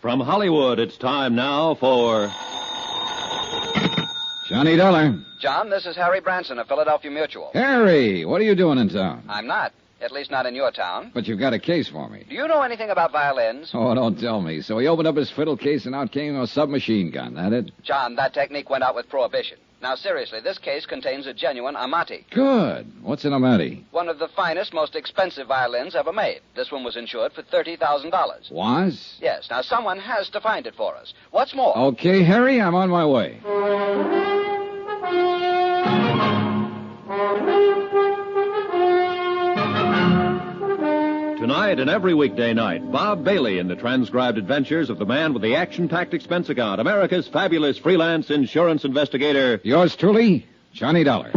From Hollywood, it's time now for... Johnny Dollar. John, this is Harry Branson of Philadelphia Mutual. Harry, what are you doing in town? I'm not. At least not in your town. But you've got a case for me. Do you know anything about violins? Oh, don't tell me. So he opened up his fiddle case and out came a submachine gun, that it? John, that technique went out with Prohibition. Now, seriously, this case contains a genuine Amati. Good. What's an Amati? One of the finest, most expensive violins ever made. This one was insured for $30,000. Was? Yes. Now, someone has to find it for us. What's more... Okay, Harry, I'm on my way. Tonight and every weekday night, Bob Bailey in the transcribed adventures of the man with the action-packed expense account, America's fabulous freelance insurance investigator. Yours truly, Johnny Dollar.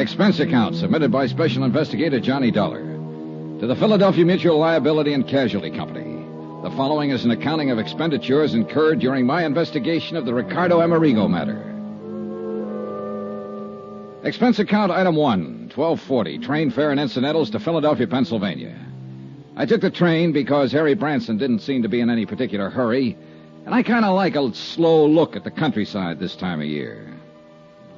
Expense account submitted by Special Investigator Johnny Dollar to the Philadelphia Mutual Liability and Casualty Company. The following is an accounting of expenditures incurred during my investigation of the Ricardo Amerigo matter. Expense account item 1, $12.40, train fare and incidentals to Philadelphia, Pennsylvania. I took the train because Harry Branson didn't seem to be in any particular hurry, and I kind of like a slow look at the countryside this time of year.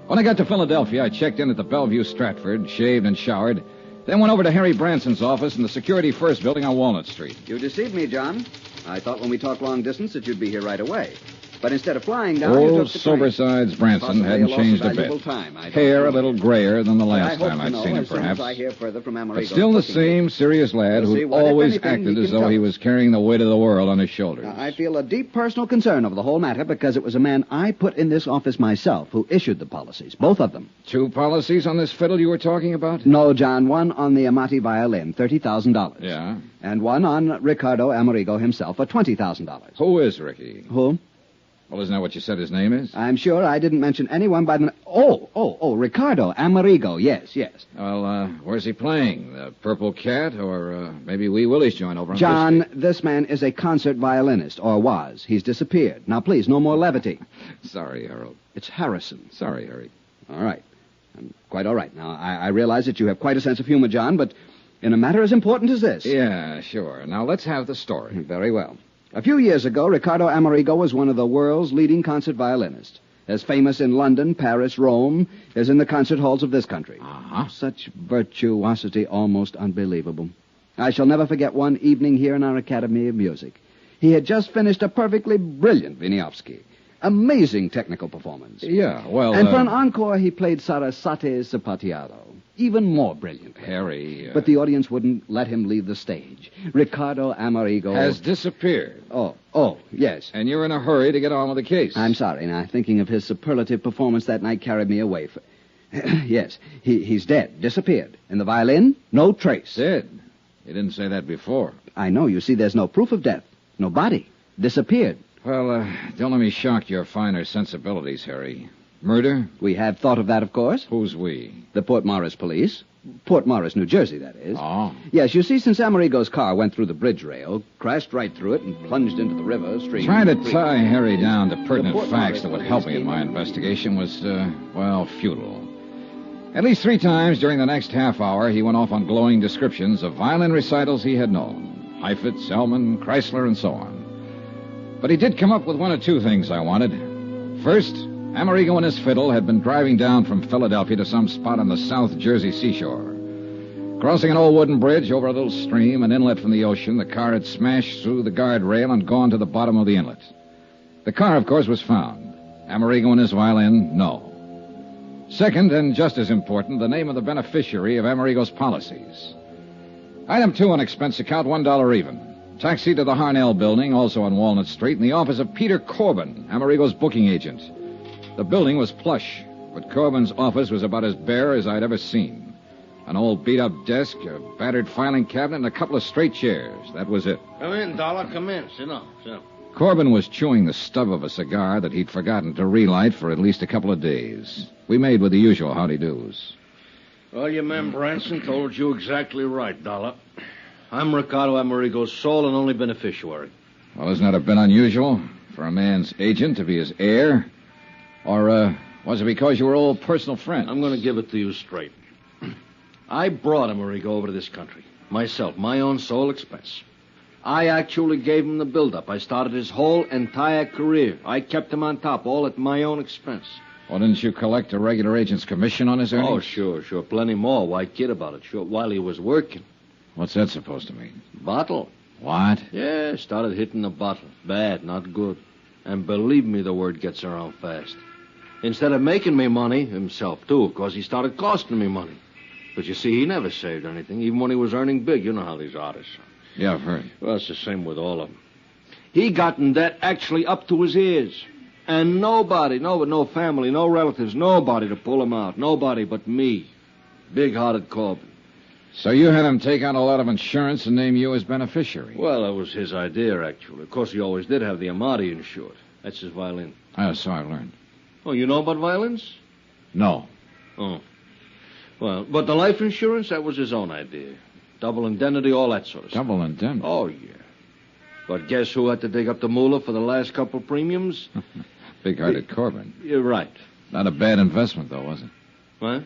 When I got to Philadelphia, I checked in at the Bellevue Stratford, shaved and showered, then went over to Harry Branson's office in the Security First building on Walnut Street. You deceived me, John. I thought when we talked long distance that you'd be here right away. But instead of flying down, you took the train. Sobersides Branson hadn't changed a bit. Hair a little grayer than the last time I'd seen him, perhaps. I hear further from Amerigo, but still the same serious lad who always acted as though he was carrying the weight of the world on his shoulders. Now, I feel a deep personal concern over the whole matter because it was a man I put in this office myself who issued the policies, both of them. 2 policies on this fiddle you were talking about? No, John. One on the Amati violin, $30,000. Yeah. And one on Ricardo Amerigo himself for $20,000. Who is Ricky? Who? Well, isn't that what you said his name is? I'm sure I didn't mention anyone by the... Ricardo Amerigo, yes. Well, where's he playing? The Purple Cat, or maybe Wee Willie's joint over on John, Fifth Street? this man is a concert violinist, or was. He's disappeared. Now, please, no more levity. Sorry, Harold. It's Harrison. Sorry, Harry. All right. I'm quite all right. Now, I realize that you have quite a sense of humor, John, but in a matter as important as this... Yeah, sure. Now, let's have the story. Very well. A few years ago, Ricardo Amerigo was one of the world's leading concert violinists, as famous in London, Paris, Rome, as in the concert halls of this country. Uh-huh. Such virtuosity, almost unbelievable. I shall never forget one evening here in our Academy of Music. He had just finished a perfectly brilliant Wieniawski. Amazing technical performance. Yeah, well... And for an encore, he played Sarasate's Zapatiado. Even more brilliant. Harry... But the audience wouldn't let him leave the stage. Ricardo Amerigo... has disappeared. Oh, yes. And you're in a hurry to get on with the case. I'm sorry. Now, thinking of his superlative performance that night carried me away. Yes, he's dead. Disappeared. And the violin? No trace. Dead? You didn't say that before. I know. You see, there's no proof of death. No body. Disappeared. Well, don't let me shock your finer sensibilities, Harry. Murder? We have thought of that, of course. Who's we? The Port Morris police. Port Morris, New Jersey, that is. Oh. Yes, you see, since Amerigo's car went through the bridge rail, crashed right through it, and plunged into the river stream... Trying to tie Harry down to pertinent facts that would help me in my investigation was, futile. At least 3 times during the next half hour, he went off on glowing descriptions of violin recitals he had known. Heifetz, Selman, Chrysler, and so on. But he did come up with 1 or 2 things I wanted. First, Amerigo and his fiddle had been driving down from Philadelphia to some spot on the South Jersey seashore. Crossing an old wooden bridge over a little stream, an inlet from the ocean, the car had smashed through the guardrail and gone to the bottom of the inlet. The car, of course, was found. Amerigo and his violin, no. Second, and just as important, the name of the beneficiary of Amerigo's policies. Item 2 on expense account, $1 even. Taxi to the Harnell building, also on Walnut Street, in the office of Peter Corbin, Amerigo's booking agent. The building was plush, but Corbin's office was about as bare as I'd ever seen. An old beat-up desk, a battered filing cabinet, and a couple of straight chairs. That was it. Come in, Dollar. Come in. Sit down. Corbin was chewing the stub of a cigar that he'd forgotten to relight for at least a couple of days. We made with the usual howdy-do's. Well, your man Branson told you exactly right, Dollar. I'm Ricardo Amerigo's sole and only beneficiary. Well, isn't that a bit unusual for a man's agent to be his heir? Or Was it because you were old personal friends? I'm going to give it to you straight. I brought Amerigo over to this country. Myself, my own sole expense. I actually gave him the build-up. I started his whole entire career. I kept him on top, all at my own expense. Well, didn't you collect a regular agent's commission on his earnings? Oh, sure. Plenty more. Why kid about it? Sure, while he was working. What's that supposed to mean? Bottle. What? Yeah, started hitting the bottle. Bad, not good. And believe me, the word gets around fast. Instead of making me money, himself, too, of course, he started costing me money. But you see, he never saved anything, even when he was earning big. You know how these artists are. Yeah, I've heard. Well, it's the same with all of them. He got in debt actually up to his ears. And nobody, no family, no relatives, nobody to pull him out. Nobody but me. Big-hearted Corbin. So you had him take out a lot of insurance and name you as beneficiary? Well, that was his idea, actually. Of course, he always did have the Amati insured. That's his violin. Oh, so I've learned. Oh, you know about violins? No. Oh. Well, but the life insurance, that was his own idea. Double indemnity, all that sort of stuff. Double indemnity? Oh, yeah. But guess who had to dig up the moolah for the last couple premiums? Big-hearted Corbin. You're right. Not a bad investment, though, was it? What?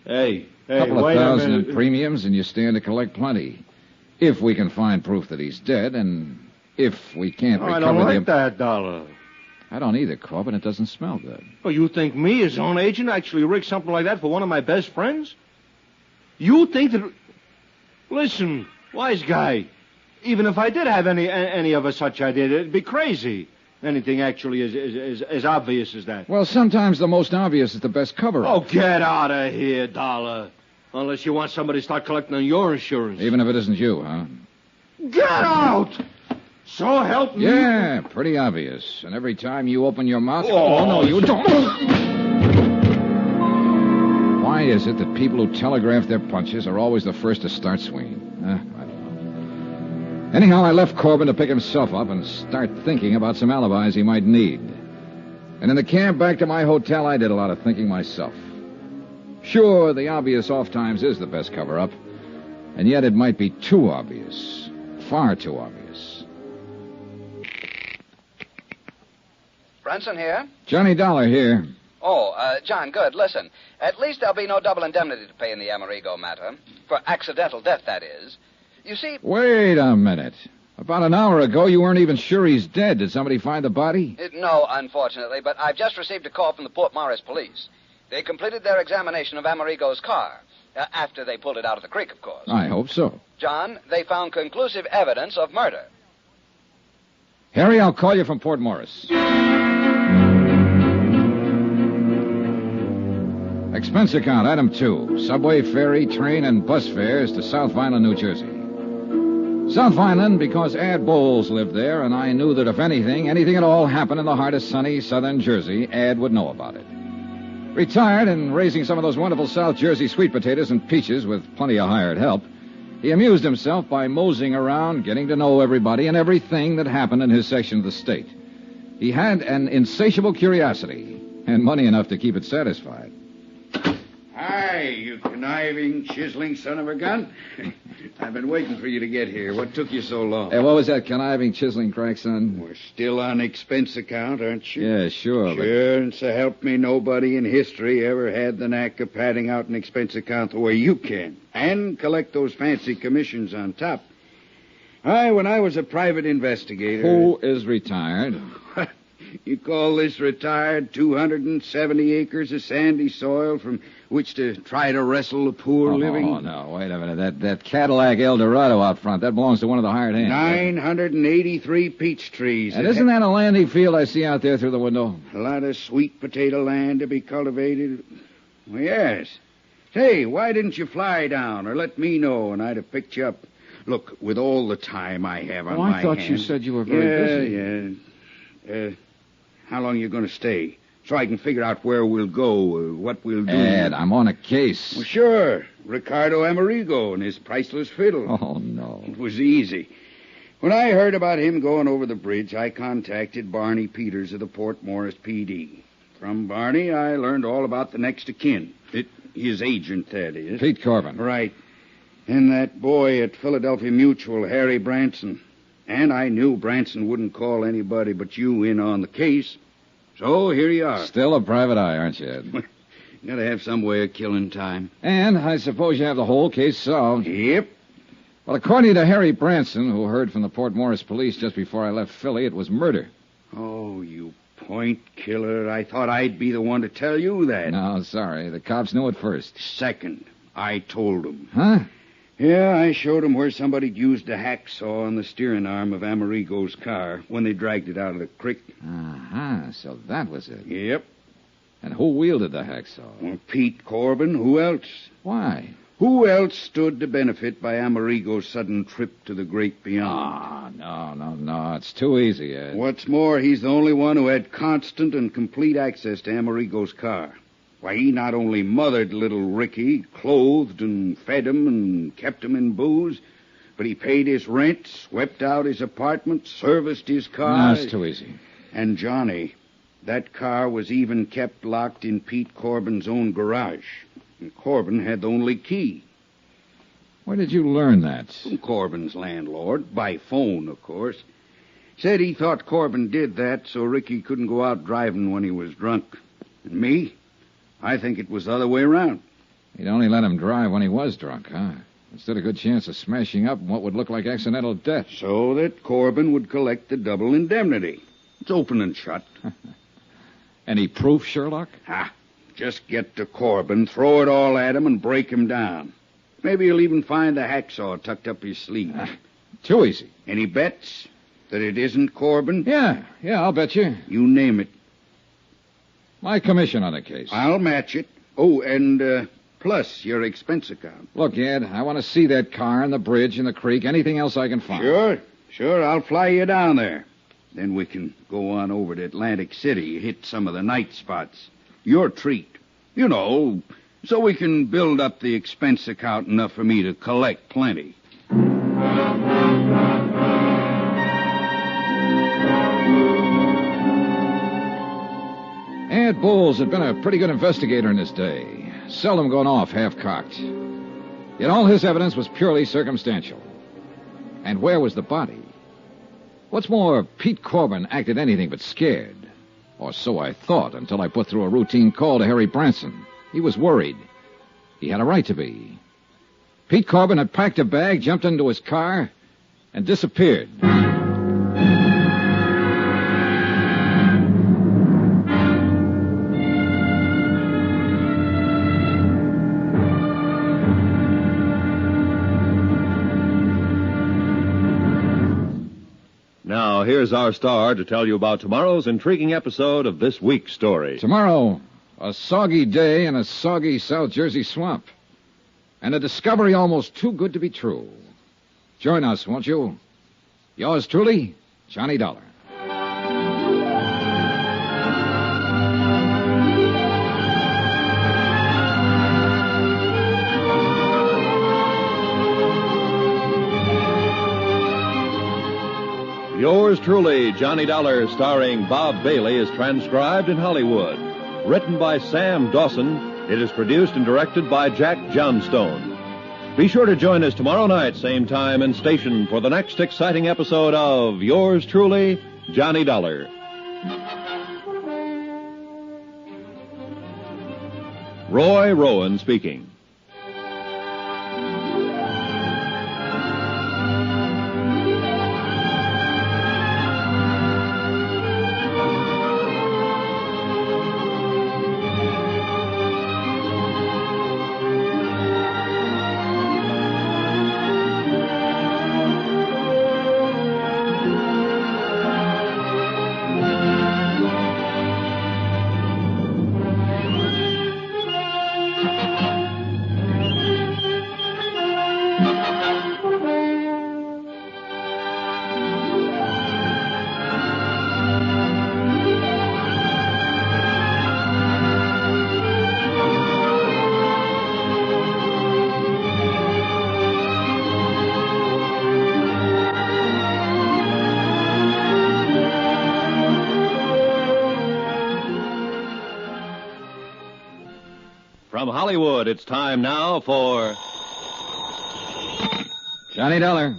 Hey, Couple of wait a thousand minute. in premiums, and you stand to collect plenty. If we can find proof that he's dead, and if we can't recover I don't like the... that dollar. I don't either, Corbin. It doesn't smell good. Oh, you think me, his own agent, actually rigged something like that for one of my best friends? You think that... Listen, wise guy. Even if I did have any of a such idea, it'd be crazy. Anything actually as obvious as that. Well, sometimes the most obvious is the best cover-up. Oh, get out of here, Dollar. Unless you want somebody to start collecting on your insurance. Even if it isn't you, huh? Get out! So help me. Yeah, pretty obvious. And every time you open your mouth... Oh, no, you don't. Why is it that people who telegraph their punches are always the first to start swinging? I don't know. Anyhow, I left Corbin to pick himself up and start thinking about some alibis he might need. And in the cab back to my hotel, I did a lot of thinking myself. Sure, the obvious off times is the best cover-up. And yet it might be too obvious. Far too obvious. Branson here? Johnny Dollar here. Oh, John, good. Listen, at least there'll be no double indemnity to pay in the Amerigo matter. For accidental death, that is. You see... Wait a minute. About an hour ago, you weren't even sure he's dead. Did somebody find the body? No, unfortunately, but I've just received a call from the Port Morris police. They completed their examination of Amerigo's car. After they pulled it out of the creek, of course. I hope so. John, they found conclusive evidence of murder. Harry, I'll call you from Port Morris. Expense account, item 2. Subway, ferry, train, and bus fares to South Vineland, New Jersey. South Vineland because Ad Bowles lived there, and I knew that if anything at all happened in the heart of sunny southern Jersey, Ad would know about it. Retired and raising some of those wonderful South Jersey sweet potatoes and peaches with plenty of hired help, he amused himself by moseying around, getting to know everybody and everything that happened in his section of the state. He had an insatiable curiosity and money enough to keep it satisfied. Hi, you conniving, chiseling son of a gun. I've been waiting for you to get here. What took you so long? Hey, what was that conniving, chiseling crack, son? We're still on expense account, aren't you? Yeah, sure. Sure, and so help me, nobody in history ever had the knack of padding out an expense account the way you can. And collect those fancy commissions on top. When I was a private investigator... Who is retired? You call this retired 270 acres of sandy soil from which to try to wrestle the poor living? Oh, no, wait a minute. That Cadillac Eldorado out front, that belongs to one of the hired hands. 983 peach trees. And isn't that a landy field I see out there through the window? A lot of sweet potato land to be cultivated. Well, yes. Say, why didn't you fly down or let me know and I'd have picked you up? Look, with all the time I have on my I thought hands... you said you were very busy. Yeah. How long are you going to stay? So I can figure out where we'll go, what we'll do. Ed, I'm on a case. Well, sure. Ricardo Amerigo and his priceless fiddle. Oh, no. It was easy. When I heard about him going over the bridge, I contacted Barney Peters of the Port Morris PD. From Barney, I learned all about the next of kin. His agent, that is. Pete Corbin. Right. And that boy at Philadelphia Mutual, Harry Branson. And I knew Branson wouldn't call anybody but you in on the case. So here you are. Still a private eye, aren't you, Ed? Gotta have some way of killing time. And I suppose you have the whole case solved. Yep. Well, according to Harry Branson, who heard from the Port Morris police just before I left Philly, it was murder. Oh, you point killer. I thought I'd be the one to tell you that. No, sorry. The cops knew it first. Second, I told them. Huh? Yeah, I showed them where somebody'd used a hacksaw on the steering arm of Amerigo's car when they dragged it out of the creek. Uh-huh. So that was it. Yep. And who wielded the hacksaw? Well, Pete Corbin. Who else? Why? Who else stood to benefit by Amerigo's sudden trip to the great beyond? No. It's too easy, Ed. What's more, he's the only one who had constant and complete access to Amerigo's car. Why, he not only mothered little Ricky, clothed and fed him and kept him in booze, but he paid his rent, swept out his apartment, serviced his car. No, it's too easy. And Johnny, that car was even kept locked in Pete Corbin's own garage. And Corbin had the only key. Where did you learn that? From Corbin's landlord, by phone, of course. Said he thought Corbin did that so Ricky couldn't go out driving when he was drunk. And me? I think it was the other way around. He'd only let him drive when he was drunk, huh? Instead a good chance of smashing up in what would look like accidental death. So that Corbin would collect the double indemnity. It's open and shut. Any proof, Sherlock? Just get to Corbin, throw it all at him, and break him down. Maybe he'll even find the hacksaw tucked up his sleeve. Too easy. Any bets that it isn't Corbin? Yeah, I'll bet you. You name it. My commission on the case. I'll match it. Oh, and plus your expense account. Look, Ed, I want to see that car and the bridge and the creek, anything else I can find. Sure, I'll fly you down there. Then we can go on over to Atlantic City, hit some of the night spots. Your treat. You know, so we can build up the expense account enough for me to collect plenty. Ed Bowles had been a pretty good investigator in his day, seldom gone off half-cocked. Yet all his evidence was purely circumstantial. And where was the body? What's more, Pete Corbin acted anything but scared. Or so I thought until I put through a routine call to Harry Branson. He was worried. He had a right to be. Pete Corbin had packed a bag, jumped into his car, and disappeared. Now, here's our star to tell you about tomorrow's intriguing episode of this week's story. Tomorrow, a soggy day in a soggy South Jersey swamp. And a discovery almost too good to be true. Join us, won't you? Yours truly, Johnny Dollar. Yours truly, Johnny Dollar, starring Bob Bailey, is transcribed in Hollywood. Written by Sam Dawson, it is produced and directed by Jack Johnstone. Be sure to join us tomorrow night, same time and station, for the next exciting episode of Yours truly, Johnny Dollar. Roy Rowan speaking. From Hollywood, it's time now for Johnny Dollar.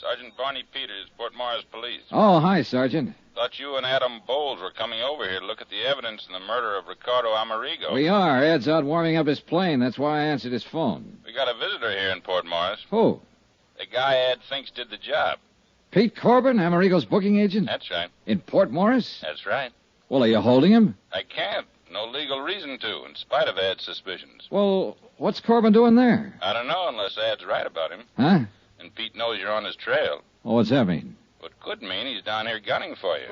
Sergeant Barney Peters, Port Morris Police. Oh, hi, Sergeant. Thought you and Adam Bowles were coming over here to look at the evidence in the murder of Ricardo Amerigo. We are. Ed's out warming up his plane. That's why I answered his phone. We got a visitor here in Port Morris. Who? The guy Ed thinks did the job. Pete Corbin, Amerigo's booking agent? That's right. In Port Morris? That's right. Well, are you holding him? I can't. No legal reason to, in spite of Ed's suspicions. Well, what's Corbin doing there? I don't know unless Ed's right about him. Huh? And Pete knows you're on his trail. Well, what's that mean? What could mean he's down here gunning for you.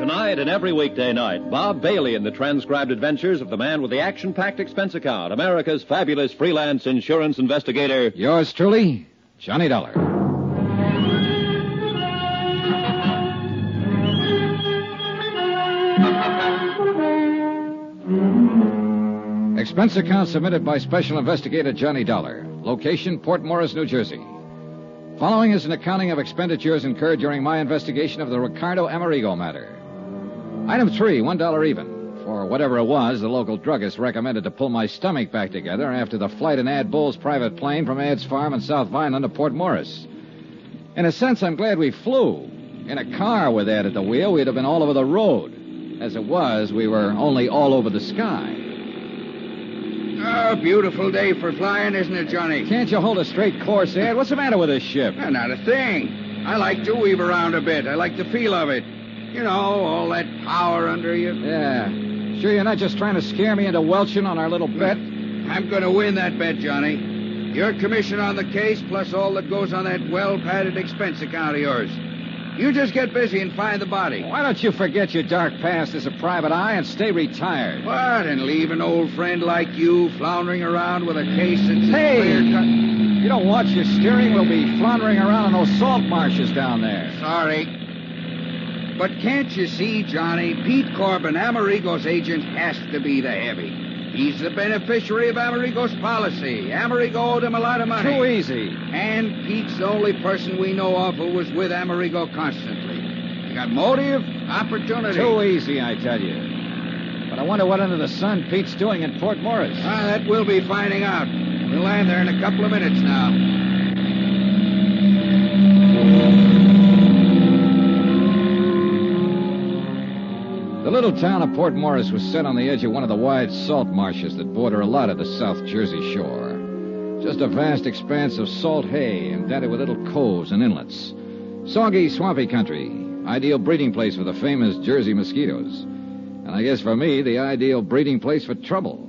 Tonight and every weekday night, Bob Bailey in the transcribed adventures of the man with the action-packed expense account, America's fabulous freelance insurance investigator. Yours truly, Johnny Dollar. Expense account submitted by Special Investigator Johnny Dollar. Location, Port Morris, New Jersey. Following is an accounting of expenditures incurred during my investigation of the Ricardo Amerigo matter. Item 3, $1 even. For whatever it was, the local druggist recommended to pull my stomach back together after the flight in Ad Bull's private plane from Ad's farm in South Vineland to Port Morris. In a sense, I'm glad we flew. In a car with Ed at the wheel, we'd have been all over the road. As it was, we were only all over the sky. Oh, beautiful day for flying, isn't it, Johnny? Can't you hold a straight course, Ed? What's the matter with this ship? Not a thing. I like to weave around a bit. I like the feel of it. You know, all that power under you. Yeah. Sure you're not just trying to scare me into welching on our little bet? I'm going to win that bet, Johnny. Your commission on the case, plus all that goes on that well-padded expense account of yours. You just get busy and find the body. Why don't you forget your dark past as a private eye and stay retired? What? And leave an old friend like you floundering around with a case that's... Hey! You don't watch your steering, we'll be floundering around in those salt marshes down there. Sorry. But can't you see, Johnny, Pete Corbin, Amerigo's agent, has to be the heavy. He's the beneficiary of Amerigo's policy. Amerigo owed him a lot of money. Too easy. And Pete's the only person we know of who was with Amerigo constantly. You got motive, opportunity. Too easy, I tell you. But I wonder what under the sun Pete's doing in Port Morris. That we'll be finding out. We'll land there in a couple of minutes now. The little town of Port Morris was set on the edge of one of the wide salt marshes that border a lot of the South Jersey shore. Just a vast expanse of salt hay indented with little coves and inlets. Soggy, swampy country. Ideal breeding place for the famous Jersey mosquitoes. And I guess for me, the ideal breeding place for trouble.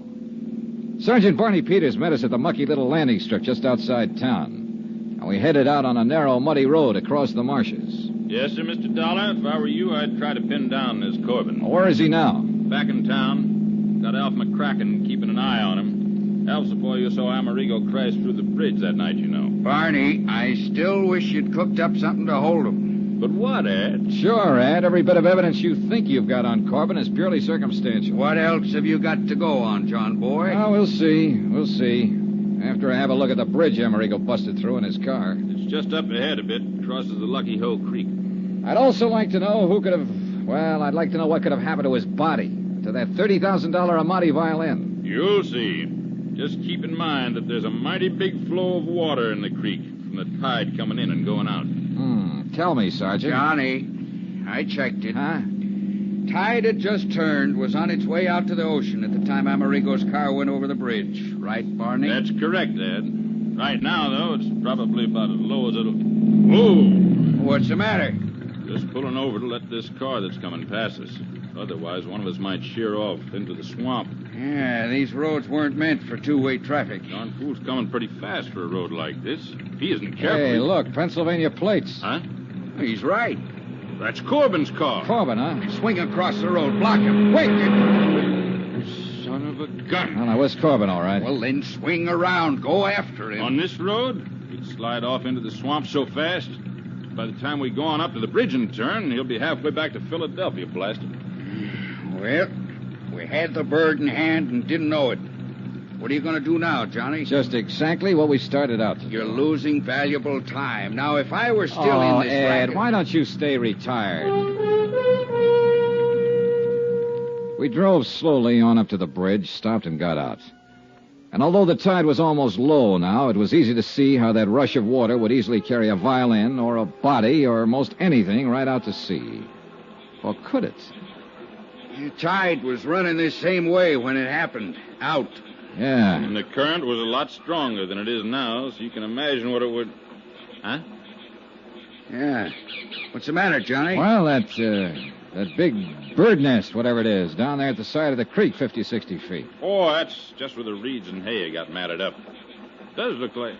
Sergeant Barney Peters met us at the mucky little landing strip just outside town. And we headed out on a narrow, muddy road across the marshes. Yes, sir, Mr. Dollar. If I were you, I'd try to pin down this Corbin. Where is he now? Back in town. Got Alf McCracken keeping an eye on him. Alf's the boy you saw Amerigo crash through the bridge that night, you know. Barney, I still wish you'd cooked up something to hold him. But what, Ed? Sure, Ed. Every bit of evidence you think you've got on Corbin is purely circumstantial. What else have you got to go on, John boy? Oh, we'll see. We'll see. After I have a look at the bridge Amerigo busted through in his car. It's just up ahead a bit. Crosses the Lucky Hoe Creek. I'd also like to know who could have... Well, I'd like to know what could have happened to his body. To that $30,000 Amati violin. You'll see. Just keep in mind that there's a mighty big flow of water in the creek from the tide coming in and going out. Tell me, Sergeant. Johnny, I checked it. Huh? Tide had just turned, was on its way out to the ocean at the time Amerigo's car went over the bridge. Right, Barney? That's correct, Ed. Right now, though, it's probably about as low as it'll... Whoa! What's the matter? Just pulling over to let this car that's coming past us. Otherwise, one of us might sheer off into the swamp. Yeah, these roads weren't meant for two-way traffic. Darn fool's coming pretty fast for a road like this. If he isn't careful... Hey, look, Pennsylvania plates. Huh? He's right. That's Corbin's car. Corbin, huh? Swing across the road. Block him. Quick! Son of a gun. Well, now, where's Corbin, all right? Well, then swing around. Go after him. On this road, he'd slide off into the swamp so fast... By the time we go on up to the bridge and turn, he'll be halfway back to Philadelphia, blasted. Well, we had the bird in hand and didn't know it. What are you going to do now, Johnny? Just exactly what we started out to do. You're losing valuable time. Now, if I were still in this Ed, racket... why don't you stay retired? We drove slowly on up to the bridge, stopped and got out. And although the tide was almost low now, it was easy to see how that rush of water would easily carry a violin or a body or most anything right out to sea. Or could it? The tide was running this same way when it happened. Out. Yeah. And the current was a lot stronger than it is now, so you can imagine what it would... Huh? Yeah. What's the matter, Johnny? Well, that big bird nest, whatever it is, down there at the side of the creek, 50, 60 feet. Oh, that's just where the reeds and hay got matted up. It does look like...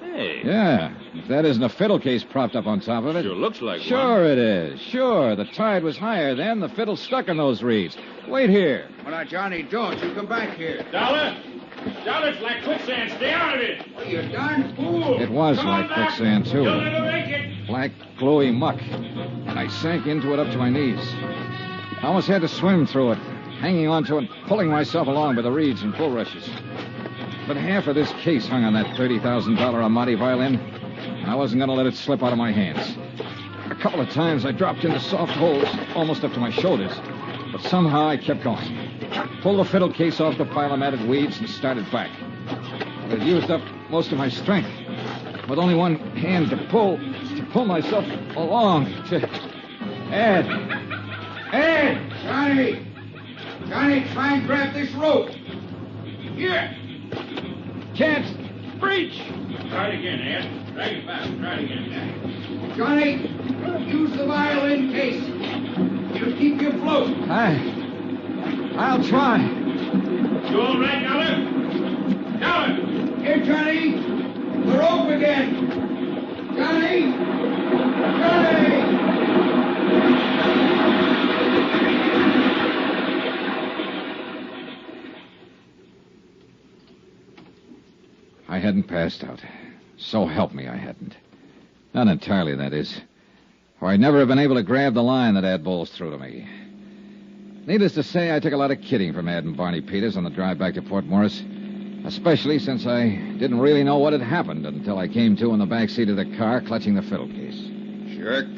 Hey. Yeah. If that isn't a fiddle case propped up on top of it. Sure looks like one. Sure it is. Sure. The tide was higher then. The fiddle's stuck in those reeds. Wait here. Well, now, Johnny, don't. You come back here. Dollar! Dollar's like quicksand. Stay out of it. Oh, you darn fool. It was like quicksand, too. You'll never make it. Black, gluey muck. And I sank into it up to my knees. I almost had to swim through it, hanging onto it, pulling myself along by the reeds and bulrushes. But half of this case hung on that $30,000 Amati violin, and I wasn't going to let it slip out of my hands. A couple of times I dropped into soft holes, almost up to my shoulders, but somehow I kept going. Pulled the fiddle case off the pile of matted weeds and started back. I had used up most of my strength, with only one hand to pull myself along. Ed! Johnny! Johnny, try and grab this rope. Here! Can't reach! Try it again, Ed. Drag it back. Try it again. Johnny, use the violin case. It'll keep you afloat. I'll try. You all right, Dollar? Dollar! Here, Johnny. The rope again. Johnny! Johnny! I hadn't passed out. So help me, I hadn't. Not entirely, that is. Or I'd never have been able to grab the line that Ad Bowles threw to me. Needless to say, I took a lot of kidding from Ad and Barney Peters on the drive back to Port Morris, especially since I didn't really know what had happened until I came to in the back seat of the car, clutching the fiddle case. Jerk.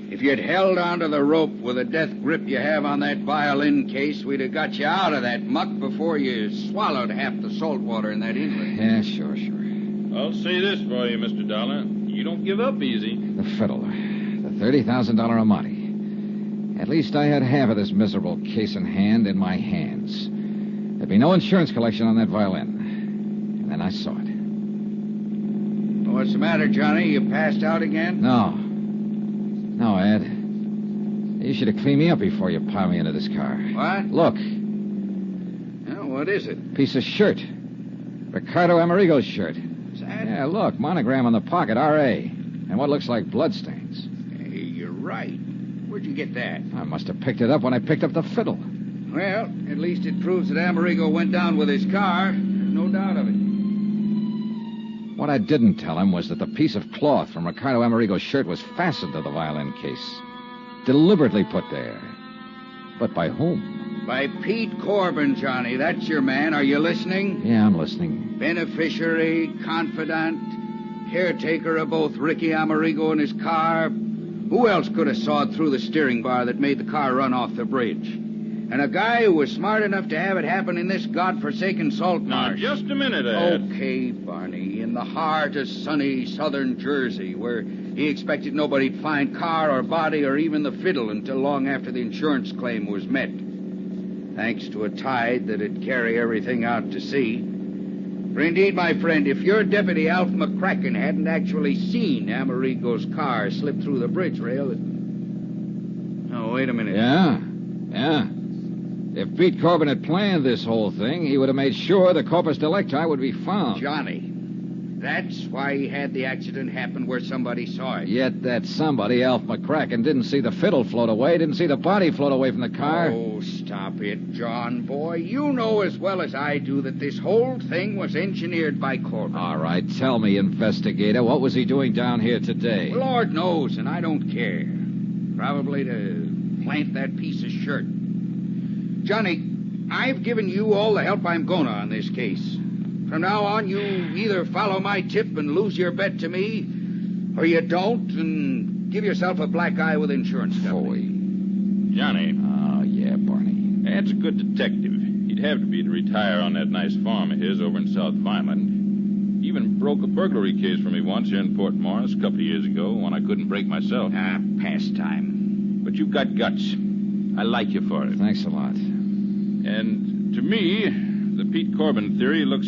If you'd held onto the rope with the death grip you have on that violin case, we'd have got you out of that muck before you swallowed half the salt water in that inlet. Yeah, sure. I'll say this for you, Mr. Dollar. You don't give up easy. The fiddle. The $30,000 Amati. At least I had half of this miserable case in hand in my hands. There'd be no insurance collection on that violin. And then I saw it. What's the matter, Johnny? You passed out again? No, Ed. You should have cleaned me up before you piled me into this car. What? Look. What is it? Piece of shirt. Ricardo Amerigo's shirt. Is that? Yeah, look. Monogram on the pocket, R.A. And what looks like bloodstains. Hey, you're right. Where'd you get that? I must have picked it up when I picked up the fiddle. Well, at least it proves that Amerigo went down with his car. There's no doubt of it. What I didn't tell him was that the piece of cloth from Ricardo Amerigo's shirt was fastened to the violin case. Deliberately put there. But by whom? By Pete Corbin, Johnny. That's your man. Are you listening? Yeah, I'm listening. Beneficiary, confidant, caretaker of both Ricky Amerigo and his car. Who else could have sawed through the steering bar that made the car run off the bridge? And a guy who was smart enough to have it happen in this godforsaken salt marsh. Now, just a minute, Ed. Okay, Barney. In the heart of sunny southern Jersey, where he expected nobody'd find car or body or even the fiddle until long after the insurance claim was met. Thanks to a tide that'd carry everything out to sea. For indeed, my friend, if your deputy, Alf McCracken, hadn't actually seen Amerigo's car slip through the bridge rail... Oh, wait a minute. Yeah. If Pete Corbin had planned this whole thing, he would have made sure the corpus delicti would be found. Johnny, that's why he had the accident happen where somebody saw it. Yet that somebody, Alf McCracken, didn't see the fiddle float away, didn't see the body float away from the car. Oh, stop it, John, boy. You know as well as I do that this whole thing was engineered by Corbin. All right, tell me, investigator, what was he doing down here today? Lord knows, and I don't care. Probably to plant that piece of shirt. Johnny, I've given you all the help I'm going to on this case. From now on, you either follow my tip and lose your bet to me, or you don't and give yourself a black eye with insurance company. Johnny. Oh, yeah, Barney. Ed's a good detective. He'd have to be to retire on that nice farm of his over in South Vineland. He even broke a burglary case for me once here in Port Morris a couple of years ago, one I couldn't break myself. Pastime. But you've got guts. I like you for it. Thanks a lot. And to me, the Pete Corbin theory looks,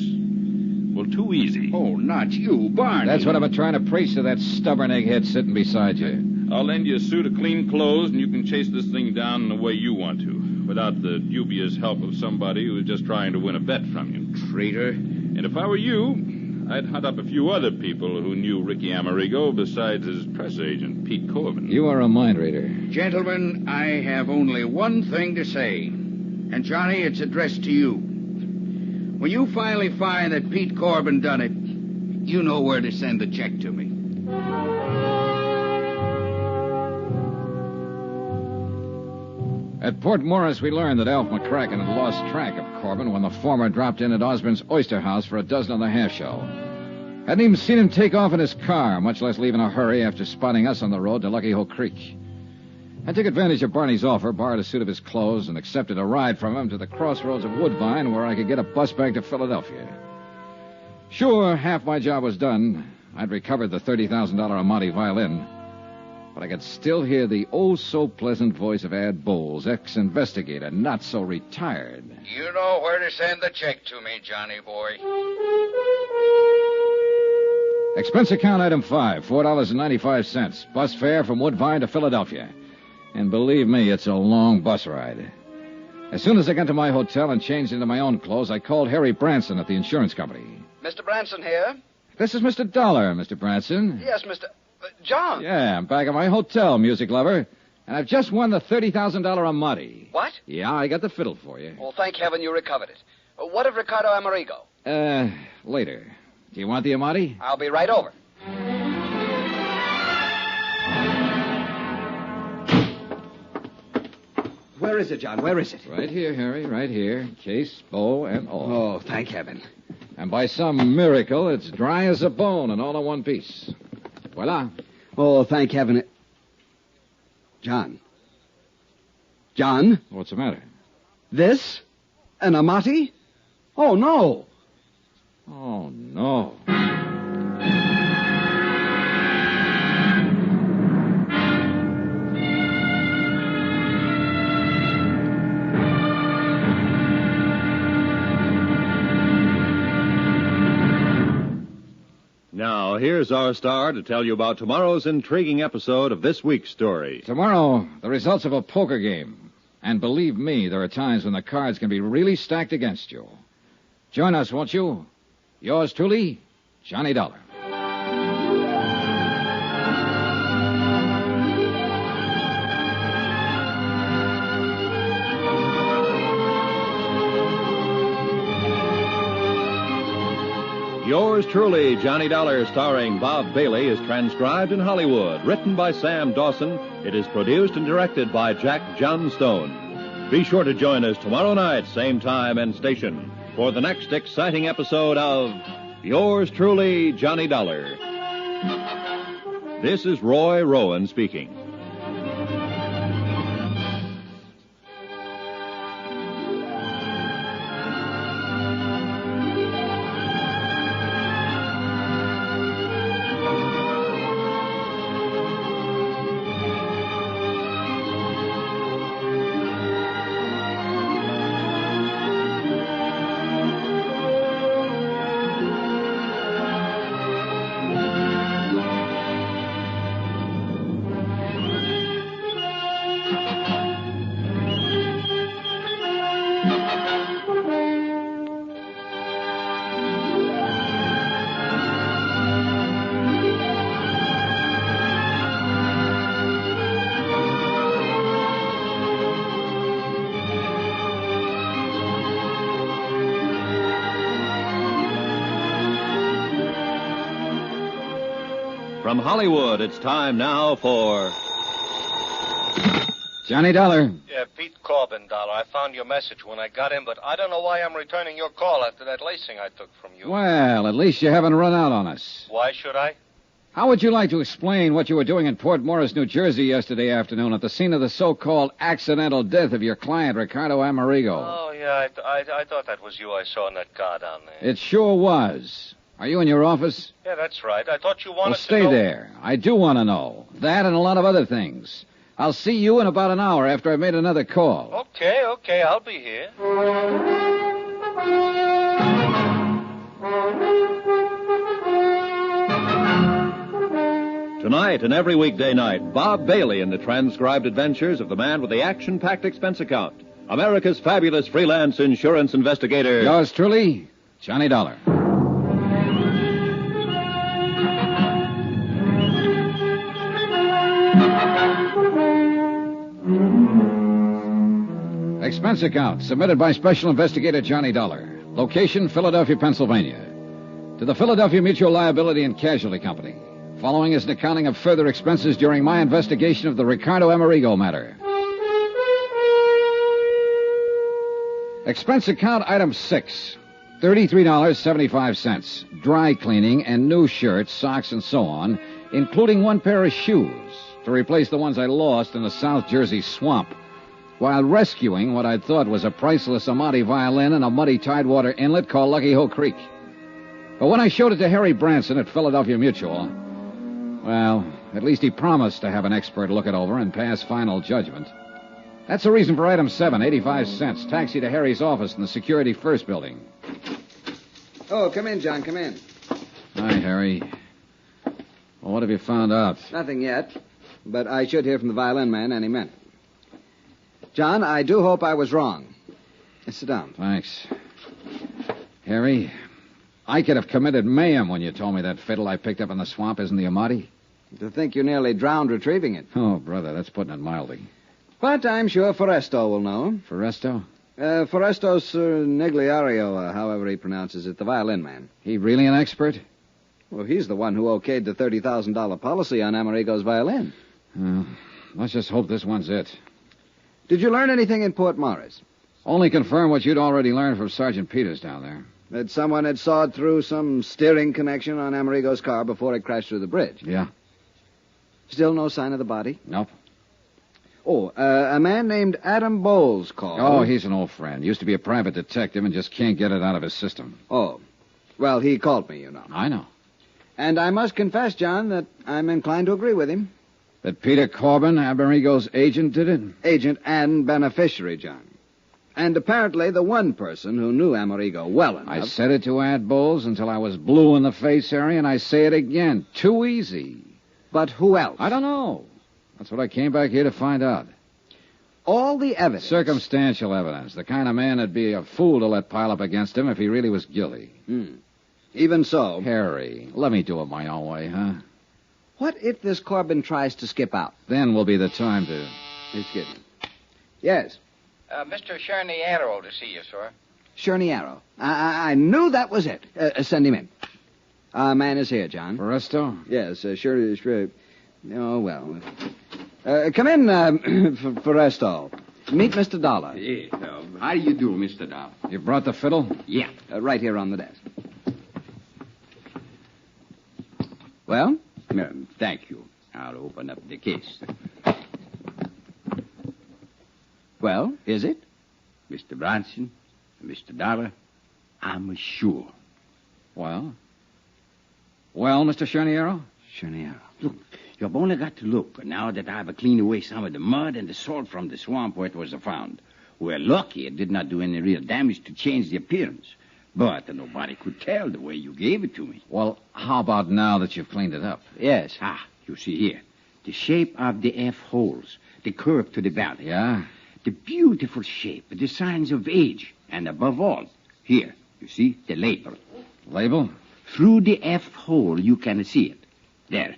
well, too easy. Oh, not you, Barney. That's what I've been trying to preach to that stubborn egghead sitting beside you. I'll lend you a suit of clean clothes, and you can chase this thing down in the way you want to, without the dubious help of somebody who's just trying to win a bet from you. Traitor. And if I were you, I'd hunt up a few other people who knew Ricky Amerigo besides his press agent, Pete Corbin. You are a mind reader. Gentlemen, I have only one thing to say. And, Johnny, it's addressed to you. When you finally find that Pete Corbin done it, you know where to send the check to me. At Port Morris, we learned that Alf McCracken had lost track of Corbin when the former dropped in at Osborne's Oyster House for a dozen of the half-shell. Hadn't even seen him take off in his car, much less leave in a hurry after spotting us on the road to Lucky Hole Creek. I took advantage of Barney's offer, borrowed a suit of his clothes, and accepted a ride from him to the crossroads of Woodbine where I could get a bus back to Philadelphia. Sure, half my job was done. I'd recovered the $30,000 Amati violin. But I could still hear the oh-so-pleasant voice of Ad Bowles, ex-investigator, not so retired. You know where to send the check to me, Johnny boy. Expense account item 5, $4.95. Bus fare from Woodbine to Philadelphia. And believe me, it's a long bus ride. As soon as I got to my hotel and changed into my own clothes, I called Harry Branson at the insurance company. Mr. Branson here? This is Mr. Dollar, Mr. Branson. Yes, Mr. John. Yeah, I'm back at my hotel, music lover. And I've just won the $30,000 Amati. What? Yeah, I got the fiddle for you. Well, thank heaven you recovered it. What of Ricardo Amerigo? Later. Do you want the Amati? I'll be right over. Where is it, John? Where is it? Right here, Harry, right here. Case, bow, and all. Oh, thank heaven. And by some miracle, it's dry as a bone and all in one piece. Voila. Oh, thank heaven. John. John? What's the matter? This? An Amati? Oh, no. Oh, no. Now, here's our star to tell you about tomorrow's intriguing episode of this week's story. Tomorrow, the results of a poker game. And believe me, there are times when the cards can be really stacked against you. Join us, won't you? Yours truly, Johnny Dollar. Yours truly, Johnny Dollar, starring Bob Bailey, is transcribed in Hollywood. Written by Sam Dawson, it is produced and directed by Jack Johnstone. Be sure to join us tomorrow night, same time and station, for the next exciting episode of Yours truly, Johnny Dollar. This is Roy Rowan speaking. From Hollywood, it's time now for Johnny Dollar. Yeah, Pete Corbin, Dollar. I found your message when I got in, but I don't know why I'm returning your call after that lacing I took from you. Well, at least you haven't run out on us. Why should I? How would you like to explain what you were doing in Port Morris, New Jersey yesterday afternoon at the scene of the so-called accidental death of your client, Ricardo Amerigo? Oh, yeah, I thought that was you I saw in that car down there. It sure was. Are you in your office? Yeah, that's right. I thought you wanted Well, stay to know... there. I do want to know. That and a lot of other things. I'll see you in about an hour after I've made another call. Okay, I'll be here. Tonight and every weekday night, Bob Bailey in the transcribed adventures of the man with the action-packed expense account, America's fabulous freelance insurance investigator. Yours truly, Johnny Dollar. Expense account submitted by Special Investigator Johnny Dollar. Location, Philadelphia, Pennsylvania. To the Philadelphia Mutual Liability and Casualty Company. Following is an accounting of further expenses during my investigation of the Ricardo Amerigo matter. Expense account item 6. $33.75. Dry cleaning and new shirts, socks, and so on, including one pair of shoes to replace the ones I lost in the South Jersey swamp while rescuing what I thought was a priceless Amati violin in a muddy tidewater inlet called Lucky Hoe Creek. But when I showed it to Harry Branson at Philadelphia Mutual, well, at least he promised to have an expert look it over and pass final judgment. That's the reason for item 7, 85 cents. Taxi to Harry's office in the Security First building. Oh, come in, John, come in. Hi, Harry. Well, what have you found out? Nothing yet, but I should hear from the violin man any minute. John, I do hope I was wrong. Sit down. Thanks. Harry, I could have committed mayhem when you told me that fiddle I picked up in the swamp isn't the Amati. To think you nearly drowned retrieving it. Oh, brother, that's putting it mildly. But I'm sure Foresto will know. Foresto? Forestos Nigliario, however he pronounces it, the violin man. He really an expert? Well, he's the one who okayed the $30,000 policy on Amerigo's violin. Let's just hope this one's it. Did you learn anything in Port Morris? Only confirm what you'd already learned from Sergeant Peters down there. That someone had sawed through some steering connection on Amerigo's car before it crashed through the bridge. Yeah. Still no sign of the body? Nope. Oh, a man named Adam Bowles called. Oh, he's an old friend. Used to be a private detective and just can't get it out of his system. Oh. Well, he called me, you know. I know. And I must confess, John, that I'm inclined to agree with him. That Peter Corbin, Amerigo's agent, did it? Agent and beneficiary, John. And apparently the one person who knew Amerigo well enough. I said it to Ad Bowles until I was blue in the face, Harry, and I say it again. Too easy. But who else? I don't know. That's what I came back here to find out. All the evidence. Circumstantial evidence. The kind of man that'd be a fool to let pile up against him if he really was guilty. Even so. Harry, let me do it my own way, huh? What if this Corbin tries to skip out? Then will be the time to... Excuse me. Yes. Mr. Charniero to see you, sir. Charniero. I knew that was it. Send him in. Our man is here, John. Foresto? Yes, sure. Oh, well. Come in, Foresto. Meet Mr. Dollar. Yes. How do you do, Mr. Dollar? You brought the fiddle? Yeah. Right here on the desk. Well? Thank you. I'll open up the case. Well, is it? Mr. Bronson, Mr. Dollar, I'm sure. Well? Well, Mr. Charniero? Charniero. Look, you've only got to look now that I've cleaned away some of the mud and the salt from the swamp where it was found. We're lucky it did not do any real damage to change the appearance. But nobody could tell the way you gave it to me. Well, how about now that you've cleaned it up? Yes. You see here. The shape of the F holes, the curve to the valley. Yeah? The beautiful shape, the signs of age, and above all, here, you see, the label. Label? Through the F hole, you can see it. There,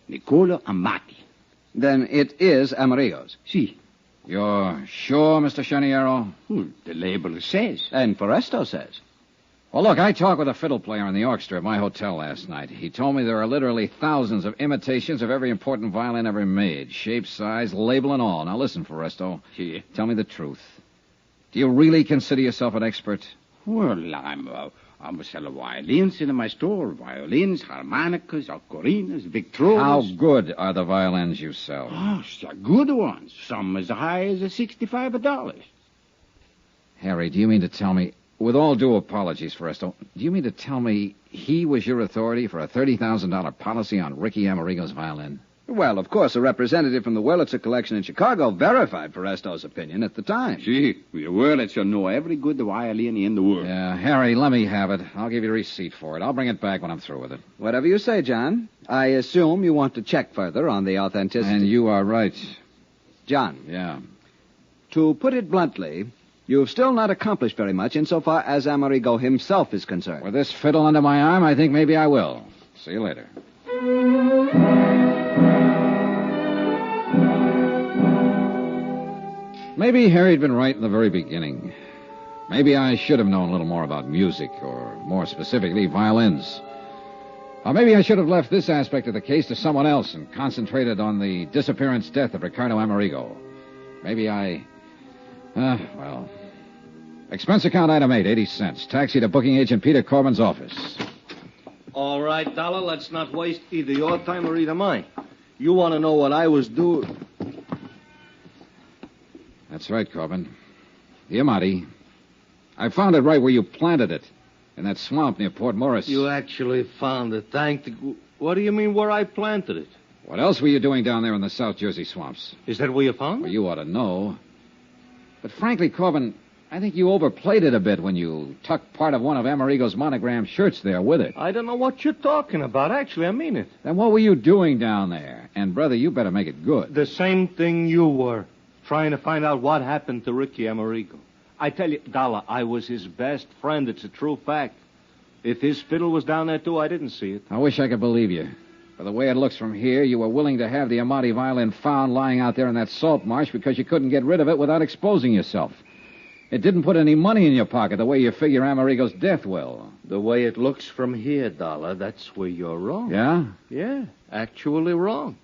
Niccolo Amati. Then it is Amerigo's. See. You're sure, Mr. Charniero? The label says. And Foresto says. Well, look, I talked with a fiddle player in the orchestra at my hotel last night. He told me there are literally thousands of imitations of every important violin ever made. Shape, size, label, and all. Now listen, Foresto. See. Tell me the truth. Do you really consider yourself an expert? Well, I must sell violins in my store. Violins, harmonicas, ocarinas, victrolas. How good are the violins you sell? Oh, so good ones. Some as high as $65. Harry, do you mean to tell me, with all due apologies for us, do you mean to tell me he was your authority for a $30,000 policy on Ricky Amerigo's violin? Well, of course, a representative from the Wurlitzer collection in Chicago verified Foresto's opinion at the time. See, the Wurlitzer know every good violin in the world. Yeah, Harry, let me have it. I'll give you a receipt for it. I'll bring it back when I'm through with it. Whatever you say, John. I assume you want to check further on the authenticity. And you are right. John. Yeah. To put it bluntly, you've still not accomplished very much insofar as Amerigo himself is concerned. With this fiddle under my arm, I think maybe I will. See you later. Maybe Harry'd been right in the very beginning. Maybe I should have known a little more about music, or more specifically, violins. Or maybe I should have left this aspect of the case to someone else and concentrated on the disappearance death of Ricardo Amerigo. Maybe I... well... Expense account item 8, 80 cents. Taxi to booking agent Peter Corbin's office. All right, Dollar, let's not waste either your time or either mine. You want to know what I was doing... That's right, Corbin. The Amati. I found it right where you planted it. In that swamp near Port Morris. You actually found it. What do you mean where I planted it? What else were you doing down there in the South Jersey swamps? Is that where you found it? Well, you ought to know. But frankly, Corbin, I think you overplayed it a bit when you tucked part of one of Amerigo's monogram shirts there with it. I don't know what you're talking about. Actually, I mean it. Then what were you doing down there? And, brother, you better make it good. The same thing you were. Trying to find out what happened to Ricky Amerigo. I tell you, Dollar, I was his best friend. It's a true fact. If his fiddle was down there, too, I didn't see it. I wish I could believe you. For the way it looks from here, you were willing to have the Amati violin found lying out there in that salt marsh because you couldn't get rid of it without exposing yourself. It didn't put any money in your pocket the way you figure Amerigo's death will. The way it looks from here, Dollar, that's where you're wrong. Yeah? Yeah, actually wrong.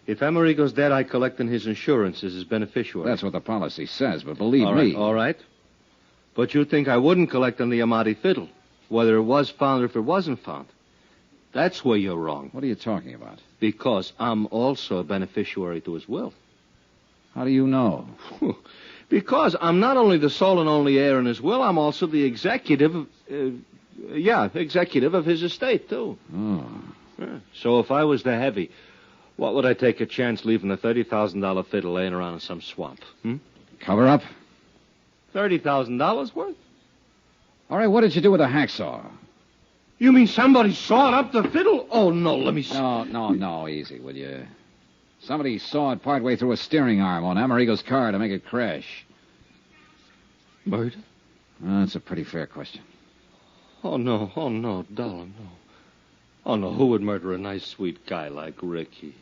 If Amerigo's dead, I collect on his insurance as his beneficiary. That's what the policy says, but believe me... All right. But you think I wouldn't collect on the Amati fiddle, whether it was found or if it wasn't found. That's where you're wrong. What are you talking about? Because I'm also a beneficiary to his will. How do you know? Because I'm not only the sole and only heir in his will, I'm also the executive of his estate, too. Oh. Yeah. So if I was the heavy... what would I take a chance leaving a $30,000 fiddle laying around in some swamp? Cover up? $30,000 worth? All right, what did you do with the hacksaw? You mean somebody sawed up the fiddle? Oh, no, let me see. No, easy, will you? Somebody sawed partway through a steering arm on Amerigo's car to make it crash. Murder? That's a pretty fair question. Oh, no, Dollar, no. Oh, no, who would murder a nice, sweet guy like Ricky?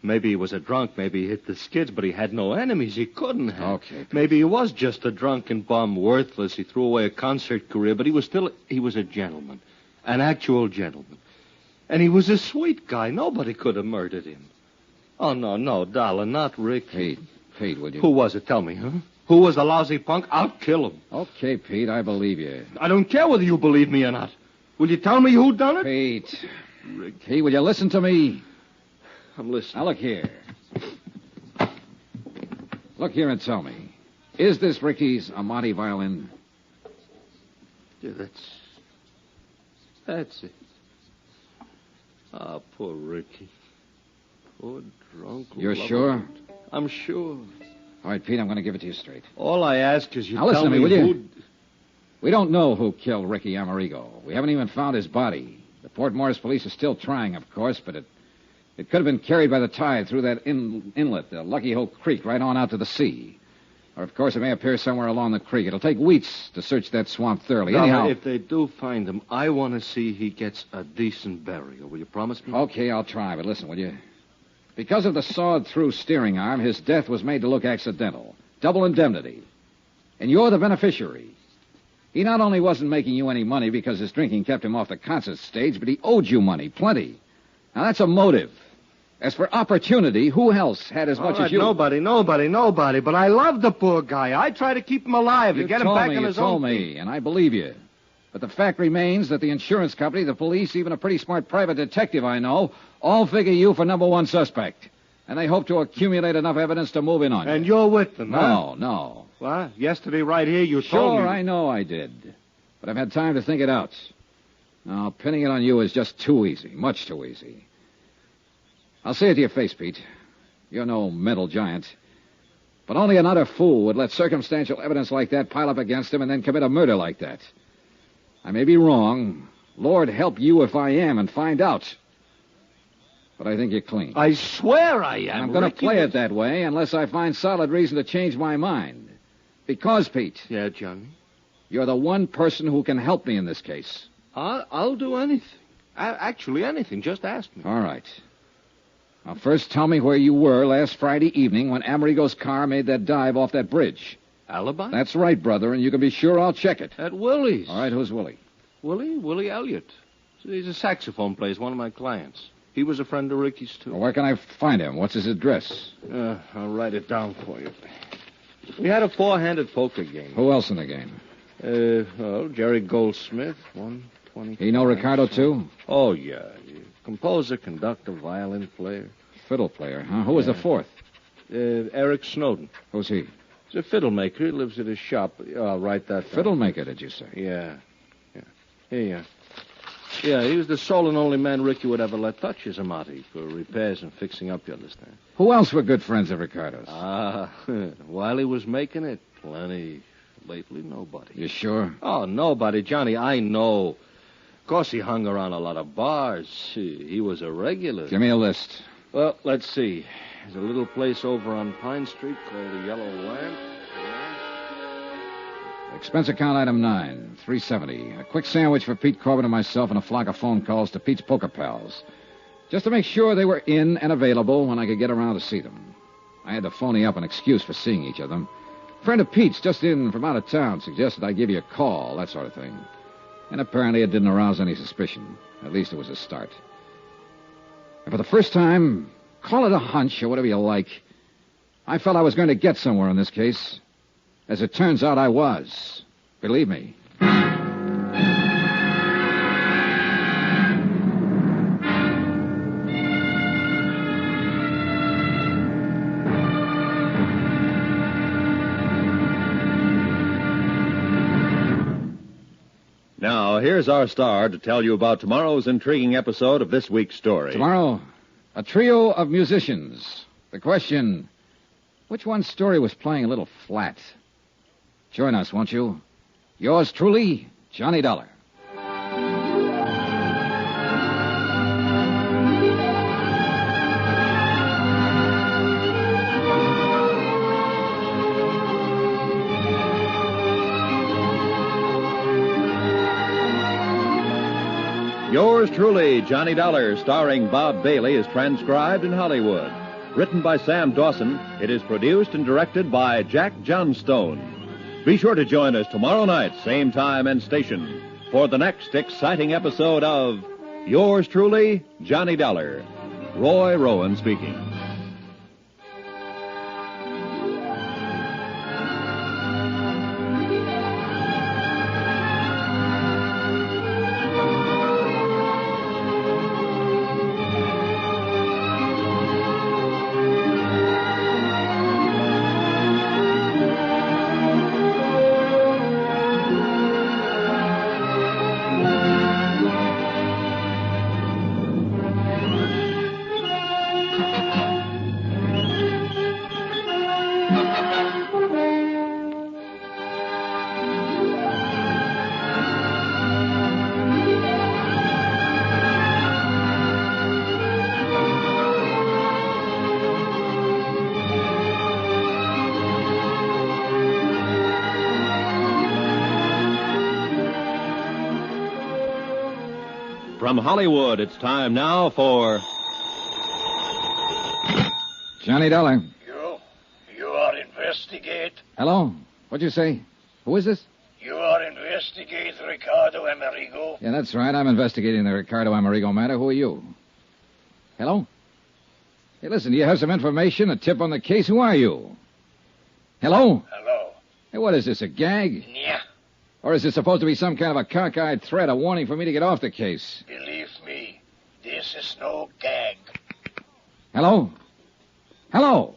Maybe he was a drunk, maybe he hit the skids, but he had no enemies. He couldn't have. Okay. Pete. Maybe he was just a drunken bum, worthless. He threw away a concert career, but he was a gentleman. An actual gentleman. And he was a sweet guy. Nobody could have murdered him. Oh, no, Dollar, not Ricky. Pete, would you? Who was it? Tell me, huh? Who was the lousy punk? I'll kill him. Okay, Pete, I believe you. I don't care whether you believe me or not. Will you tell me who done it? Pete. Pete, will you listen to me? I'm listening. Now, look here. Look here and tell me. Is this Ricky's Amati violin? Yeah, that's it. Ah, poor Ricky. Poor drunk. You're sure? I'm sure. All right, Pete, I'm going to give it to you straight. All I ask is you now, tell listen to me, will who... you? We don't know who killed Ricky Amerigo. We haven't even found his body. The Port Morris police are still trying, of course, but it could have been carried by the tide through that inlet, the Lucky Hole Creek, right on out to the sea. Or, of course, it may appear somewhere along the creek. It'll take weeks to search that swamp thoroughly. Now, anyhow, if they do find him, I want to see he gets a decent burial. Will you promise me? Okay, I'll try, but listen, will you? Because of the sawed-through steering arm, his death was made to look accidental. Double indemnity. And you're the beneficiary. He not only wasn't making you any money because his drinking kept him off the concert stage, but he owed you money, plenty. Now, that's a motive. As for opportunity, who else had as much as you? Nobody. But I love the poor guy. I try to keep him alive, to get him back on his own feet. You told me, and I believe you. But the fact remains that the insurance company, the police, even a pretty smart private detective I know, all figure you for number one suspect. And they hope to accumulate enough evidence to move in on you. And you're with them, huh? No. What? Yesterday right here you told me... Sure, I know I did. But I've had time to think it out. Now, pinning it on you is just too easy. Much too easy. I'll say it to your face, Pete. You're no mental giant. But only an utter fool would let circumstantial evidence like that pile up against him and then commit a murder like that. I may be wrong. Lord help you if I am and find out. But I think you're clean. I swear I am. I'm going to play it that way unless I find solid reason to change my mind. Because, Pete. Yeah, Johnny? You're the one person who can help me in this case. I'll do anything. Actually, anything. Just ask me. All right. Now, first tell me where you were last Friday evening when Amerigo's car made that dive off that bridge. Alibi? That's right, brother, and you can be sure I'll check it. At Willie's. All right, who's Willie? Willie Elliott. He's a saxophone player, one of my clients. He was a friend of Ricky's, too. Well, where can I find him? What's his address? I'll write it down for you. We had a four-handed poker game. Who else in the game? Jerry Goldsmith, 120. He know Ricardo, too? Oh, yeah. Composer, conductor, violin player. Fiddle player, huh? Who was the fourth? Eric Snowden. Who's he? He's a fiddle maker. He lives at his shop. I'll write that down. Fiddle maker, did you say? Yeah. Yeah, he was the sole and only man Ricky would ever let touch his amati for repairs and fixing up, you understand? Who else were good friends of Ricardo's? While he was making it, plenty. Lately, nobody. You sure? Oh, nobody, Johnny, I know. Of course, he hung around a lot of bars. He was a regular. Give me a list. Well, let's see. There's a little place over on Pine Street called the Yellow Lamp. Expense account item 9, $370. A quick sandwich for Pete Corbin and myself and a flock of phone calls to Pete's poker pals. Just to make sure they were in and available when I could get around to see them. I had to phony up an excuse for seeing each of them. A friend of Pete's, just in from out of town, suggested I give you a call, that sort of thing. And apparently it didn't arouse any suspicion. At least it was a start. And for the first time, call it a hunch or whatever you like, I felt I was going to get somewhere in this case. As it turns out, I was. Believe me. Now, here's our star to tell you about tomorrow's intriguing episode of this week's story. Tomorrow, a trio of musicians. The question, which one's story was playing a little flat? Join us, won't you? Yours truly, Johnny Dollar. Yours truly, Johnny Dollar, starring Bob Bailey, is transcribed in Hollywood. Written by Sam Dawson, it is produced and directed by Jack Johnstone. Be sure to join us tomorrow night, same time and station, for the next exciting episode of Yours truly, Johnny Dollar. Roy Rowan speaking. From Hollywood, it's time now for... Johnny Dollar. You are investigate. Hello? What'd you say? Who is this? You are investigate Ricardo Amerigo. Yeah, that's right. I'm investigating the Ricardo Amerigo matter. Who are you? Hello? Hey, listen, do you have some information, a tip on the case? Who are you? Hello? Hello. Hey, what is this, a gag? Yeah. Or is it supposed to be some kind of a cockeyed threat, a warning for me to get off the case? Believe me, this is no gag. Hello? Hello?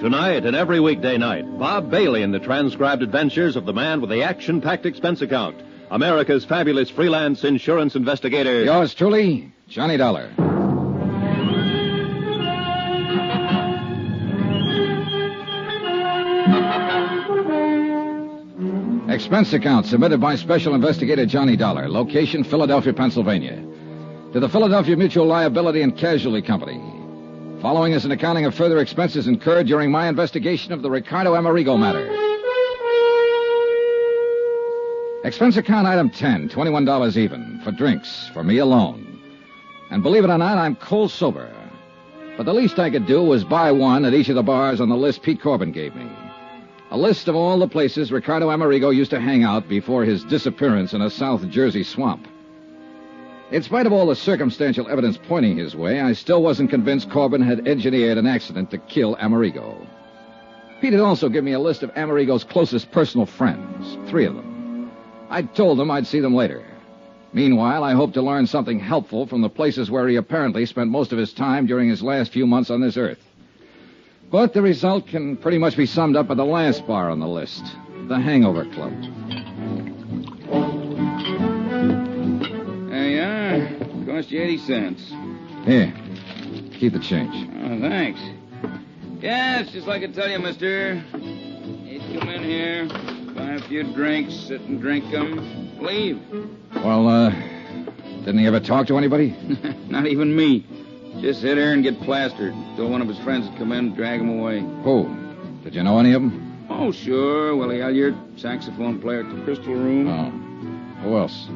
Tonight and every weekday night, Bob Bailey in the transcribed adventures of the man with the action-packed expense account, America's fabulous freelance insurance investigator. Yours truly, Johnny Dollar. Expense account submitted by Special Investigator Johnny Dollar. Location, Philadelphia, Pennsylvania. To the Philadelphia Mutual Liability and Casualty Company. Following is an accounting of further expenses incurred during my investigation of the Ricardo Amerigo matter. Expense account item 10, $21 even, for drinks, for me alone. And believe it or not, I'm cold sober. But the least I could do was buy one at each of the bars on the list Pete Corbin gave me. A list of all the places Ricardo Amerigo used to hang out before his disappearance in a South Jersey swamp. In spite of all the circumstantial evidence pointing his way, I still wasn't convinced Corbin had engineered an accident to kill Amerigo. Pete had also given me a list of Amerigo's closest personal friends, 3 of them. I'd told them I'd see them later. Meanwhile, I hoped to learn something helpful from the places where he apparently spent most of his time during his last few months on this earth. But the result can pretty much be summed up at the last bar on the list, the Hangover Club. There you are. Cost you 80 cents. Here, keep the change. Oh, thanks. Yeah, it's just like I tell you, mister. You come in here, buy a few drinks, sit and drink them, leave. Well, didn't he ever talk to anybody? Not even me. Just sit there and get plastered until one of his friends would come in and drag him away. Who? Did you know any of them? Oh, sure. Willie Elliott, saxophone player at the Crystal Room. Oh. Who else?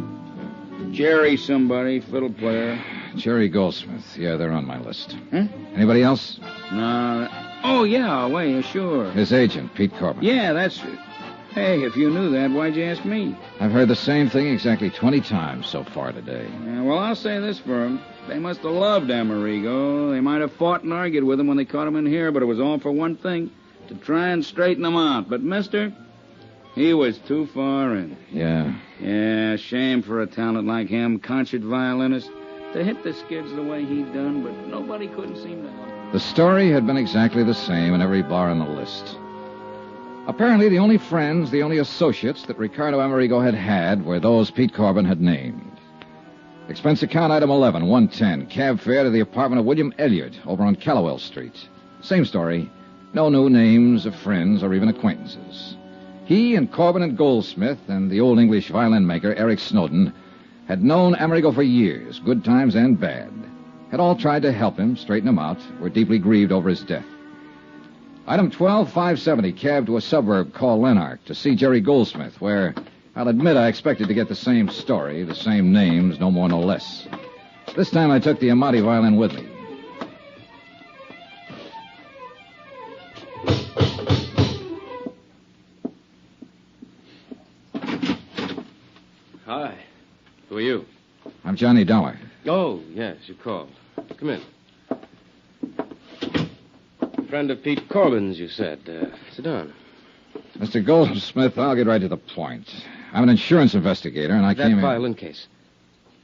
Jerry somebody, fiddle player. Jerry Goldsmith. Yeah, they're on my list. Huh? Anybody else? No. Oh, yeah, wait, sure. His agent, Pete Corbin. Yeah, that's... Hey, if you knew that, why'd you ask me? I've heard the same thing exactly 20 times so far today. Yeah, well, I'll say this for him. They must have loved Amerigo. They might have fought and argued with him when they caught him in here, but it was all for one thing, to try and straighten him out. But, mister, he was too far in. Yeah. Yeah, shame for a talent like him, concert violinist, to hit the skids the way he'd done, but nobody couldn't seem to help him. The story had been exactly the same in every bar on the list. Apparently, the only friends, the only associates that Ricardo Amerigo had were those Pete Corbin had named. Expense account item 11, 110, cab fare to the apartment of William Elliott over on Callowell Street. Same story. No new names of friends or even acquaintances. He and Corbin and Goldsmith and the old English violin maker, Eric Snowden, had known Amerigo for years, good times and bad. Had all tried to help him, straighten him out, were deeply grieved over his death. Item 12, 570, cab to a suburb called Lanark to see Jerry Goldsmith, where, I'll admit I expected to get the same story, the same names, no more, no less. This time I took the Amati violin with me. Hi. Who are you? I'm Johnny Dollar. Oh, yes, you called. Come in. Friend of Pete Corbin's, you said. Sit down. Mr. Goldsmith, I'll get right to the point. I'm an insurance investigator, and I came in... That violin case.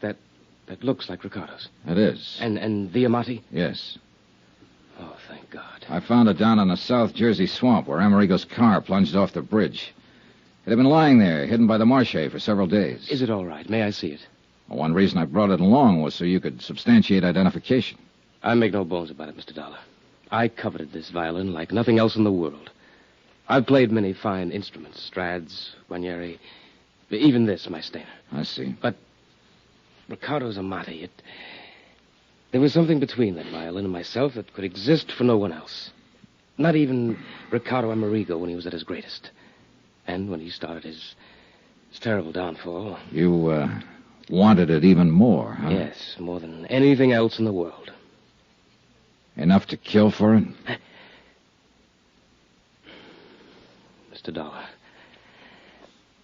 That looks like Ricardo's. It is. And the Amati? Yes. Oh, thank God. I found it down in a South Jersey swamp where Amerigo's car plunged off the bridge. It had been lying there, hidden by the marshe for several days. Is it all right? May I see it? Well, one reason I brought it along was so you could substantiate identification. I make no bones about it, Mr. Dollar. I coveted this violin like nothing else in the world. I've played many fine instruments, Strads, Guarnieri, even this, my Stainer. I see. But Ricardo's Amati, there was something between that violin and myself that could exist for no one else. Not even Ricardo Amerigo when he was at his greatest. And when he started his terrible downfall. You, wanted it even more, huh? Yes, more than anything else in the world. Enough to kill for it? Mr. Dollar,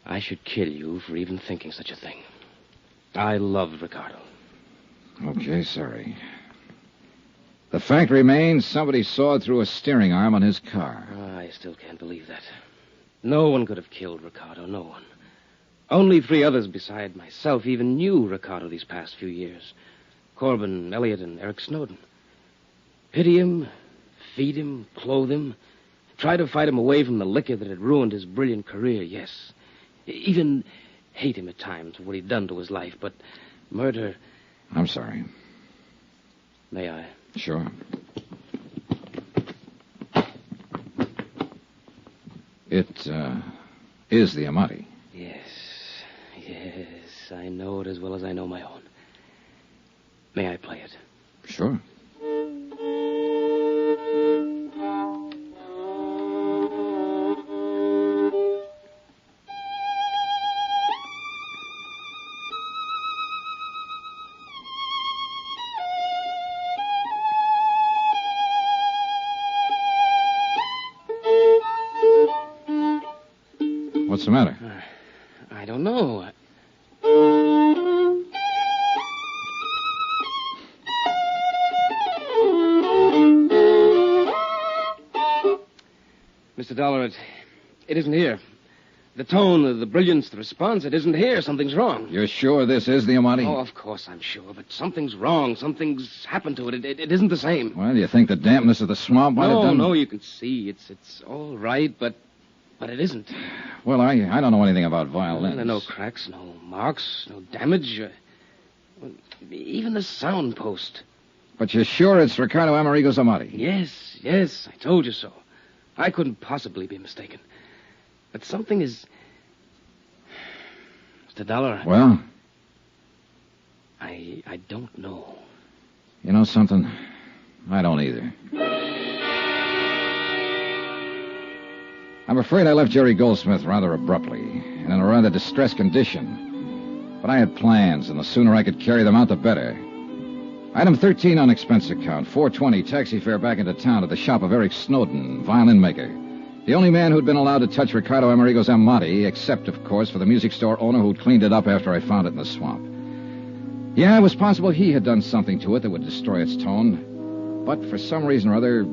I should kill you for even thinking such a thing. I loved Ricardo. Okay, sorry. The fact remains somebody sawed through a steering arm on his car. I still can't believe that. No one could have killed Ricardo, no one. Only 3 others beside myself even knew Ricardo these past few years. Corbin, Elliot, and Eric Snowden. Pity him, feed him, clothe him, try to fight him away from the liquor that had ruined his brilliant career, yes. Even hate him at times for what he'd done to his life, but murder... I'm sorry. May I? Sure. It, is the Amati. Yes, I know it as well as I know my own. May I play it? Sure. What's the matter? I don't know. Mr. Dollar, it isn't here. The tone, the brilliance, the response, it isn't here. Something's wrong. You're sure this is the Amati? Oh, of course I'm sure, but something's wrong. Something's happened to it. It isn't the same. Well, you think the dampness of the swamp might have done... No, you can see. It's all right, but it isn't. Well, I don't know anything about violins. There are no cracks, no marks, no damage. Even the sound post. But you're sure it's Ricardo Amerigo's Amati? Yes, I told you so. I couldn't possibly be mistaken. But something is... Mr. Dollar... Well? I don't know. You know something? I don't either. I'm afraid I left Jerry Goldsmith rather abruptly and in a rather distressed condition. But I had plans, and the sooner I could carry them out, the better. Item 13 on expense account, $4.20 taxi fare back into town to the shop of Eric Snowden, violin maker. The only man who'd been allowed to touch Ricardo Amerigo's Amati, except, of course, for the music store owner who'd cleaned it up after I found it in the swamp. Yeah, it was possible he had done something to it that would destroy its tone. But for some reason or other,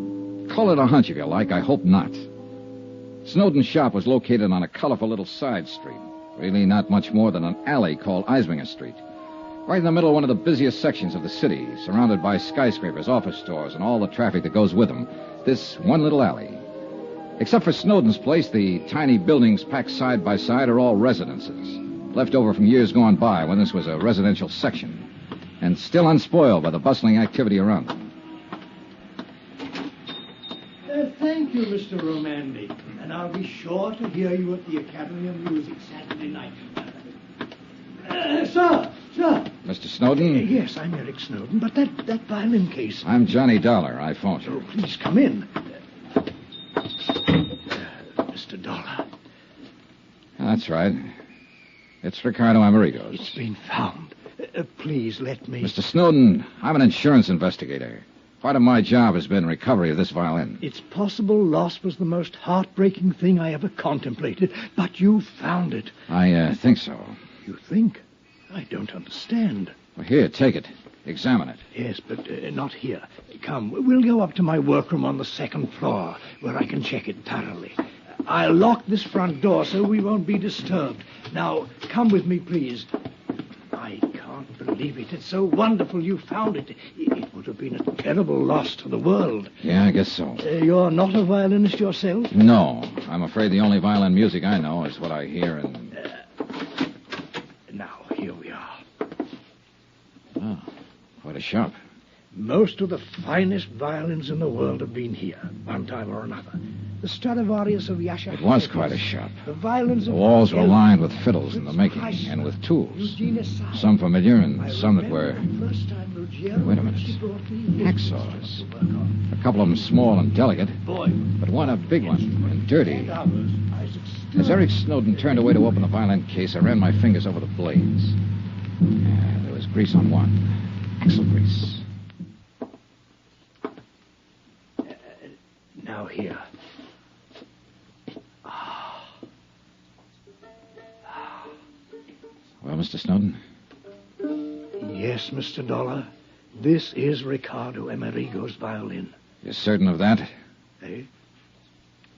call it a hunch if you like, I hope not. Snowden's shop was located on a colorful little side street. Really not much more than an alley called Eisminger Street. Right in the middle of one of the busiest sections of the city, surrounded by skyscrapers, office stores, and all the traffic that goes with them. This one little alley. Except for Snowden's place, the tiny buildings packed side by side are all residences, left over from years gone by when this was a residential section, and still unspoiled by the bustling activity around them. Thank you, Mr. Romandi, and I'll be sure to hear you at the Academy of Music Saturday night. Sir! Mr. Snowden? Yes, I'm Eric Snowden, but that violin case... I'm Johnny Dollar. I phoned you. Oh, please come in. Mr. Dollar. That's right. It's Ricardo Amerigo's. It's been found. Please let me... Mr. Snowden, I'm an insurance investigator. Part of my job has been recovery of this violin. It's possible loss was the most heartbreaking thing I ever contemplated, but you found it. I think so. You think? I don't understand. Well, here, take it. Examine it. Yes, but not here. Come, we'll go up to my workroom on the 2nd floor, where I can check it thoroughly. I'll lock this front door so we won't be disturbed. Now, come with me, please. I can't believe it. It's so wonderful you found it. It would have been a terrible loss to the world. Yeah, I guess so. You're not a violinist yourself? No. I'm afraid the only violin music I know is what I hear in... Now, here we are. Oh, quite a shop. Most of the finest violins in the world have been here, one time or another. The Stradivarius of Yasha. It was quite a shop. The violins The of... walls were lined with fiddles in the making, and with tools. Some familiar and some that were... Wait a minute. Hacksaws. A couple of them small and delicate, but one a big one and dirty. As Eric Snowden turned away to open the violin case, I ran my fingers over the blades. There was grease on one. Axle grease. Now here. Well, Mr. Snowden? Yes, Mr. Dollar. This is Ricardo Amerigo's violin. You're certain of that? Eh?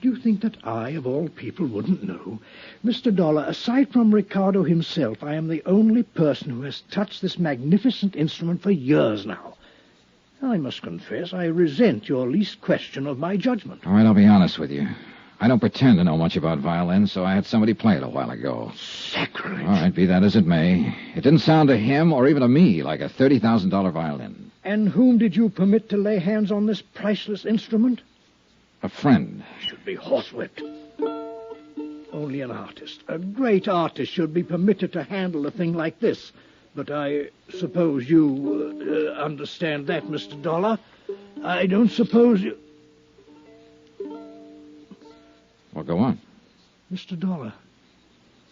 Do you think that I, of all people, wouldn't know? Mr. Dollar, aside from Ricardo himself, I am the only person who has touched this magnificent instrument for years now. I must confess I resent your least question of my judgment. All right, I'll be honest with you. I don't pretend to know much about violins, so I had somebody play it a while ago. Sacrilege. All right, be that as it may. It didn't sound to him or even to me like a $30,000 violin. And whom did you permit to lay hands on this priceless instrument? A friend. Should be horsewhipped. Only an artist, a great artist, should be permitted to handle a thing like this. But I suppose you understand that, Mr. Dollar. I don't suppose you... Well, go on. Mr. Dollar,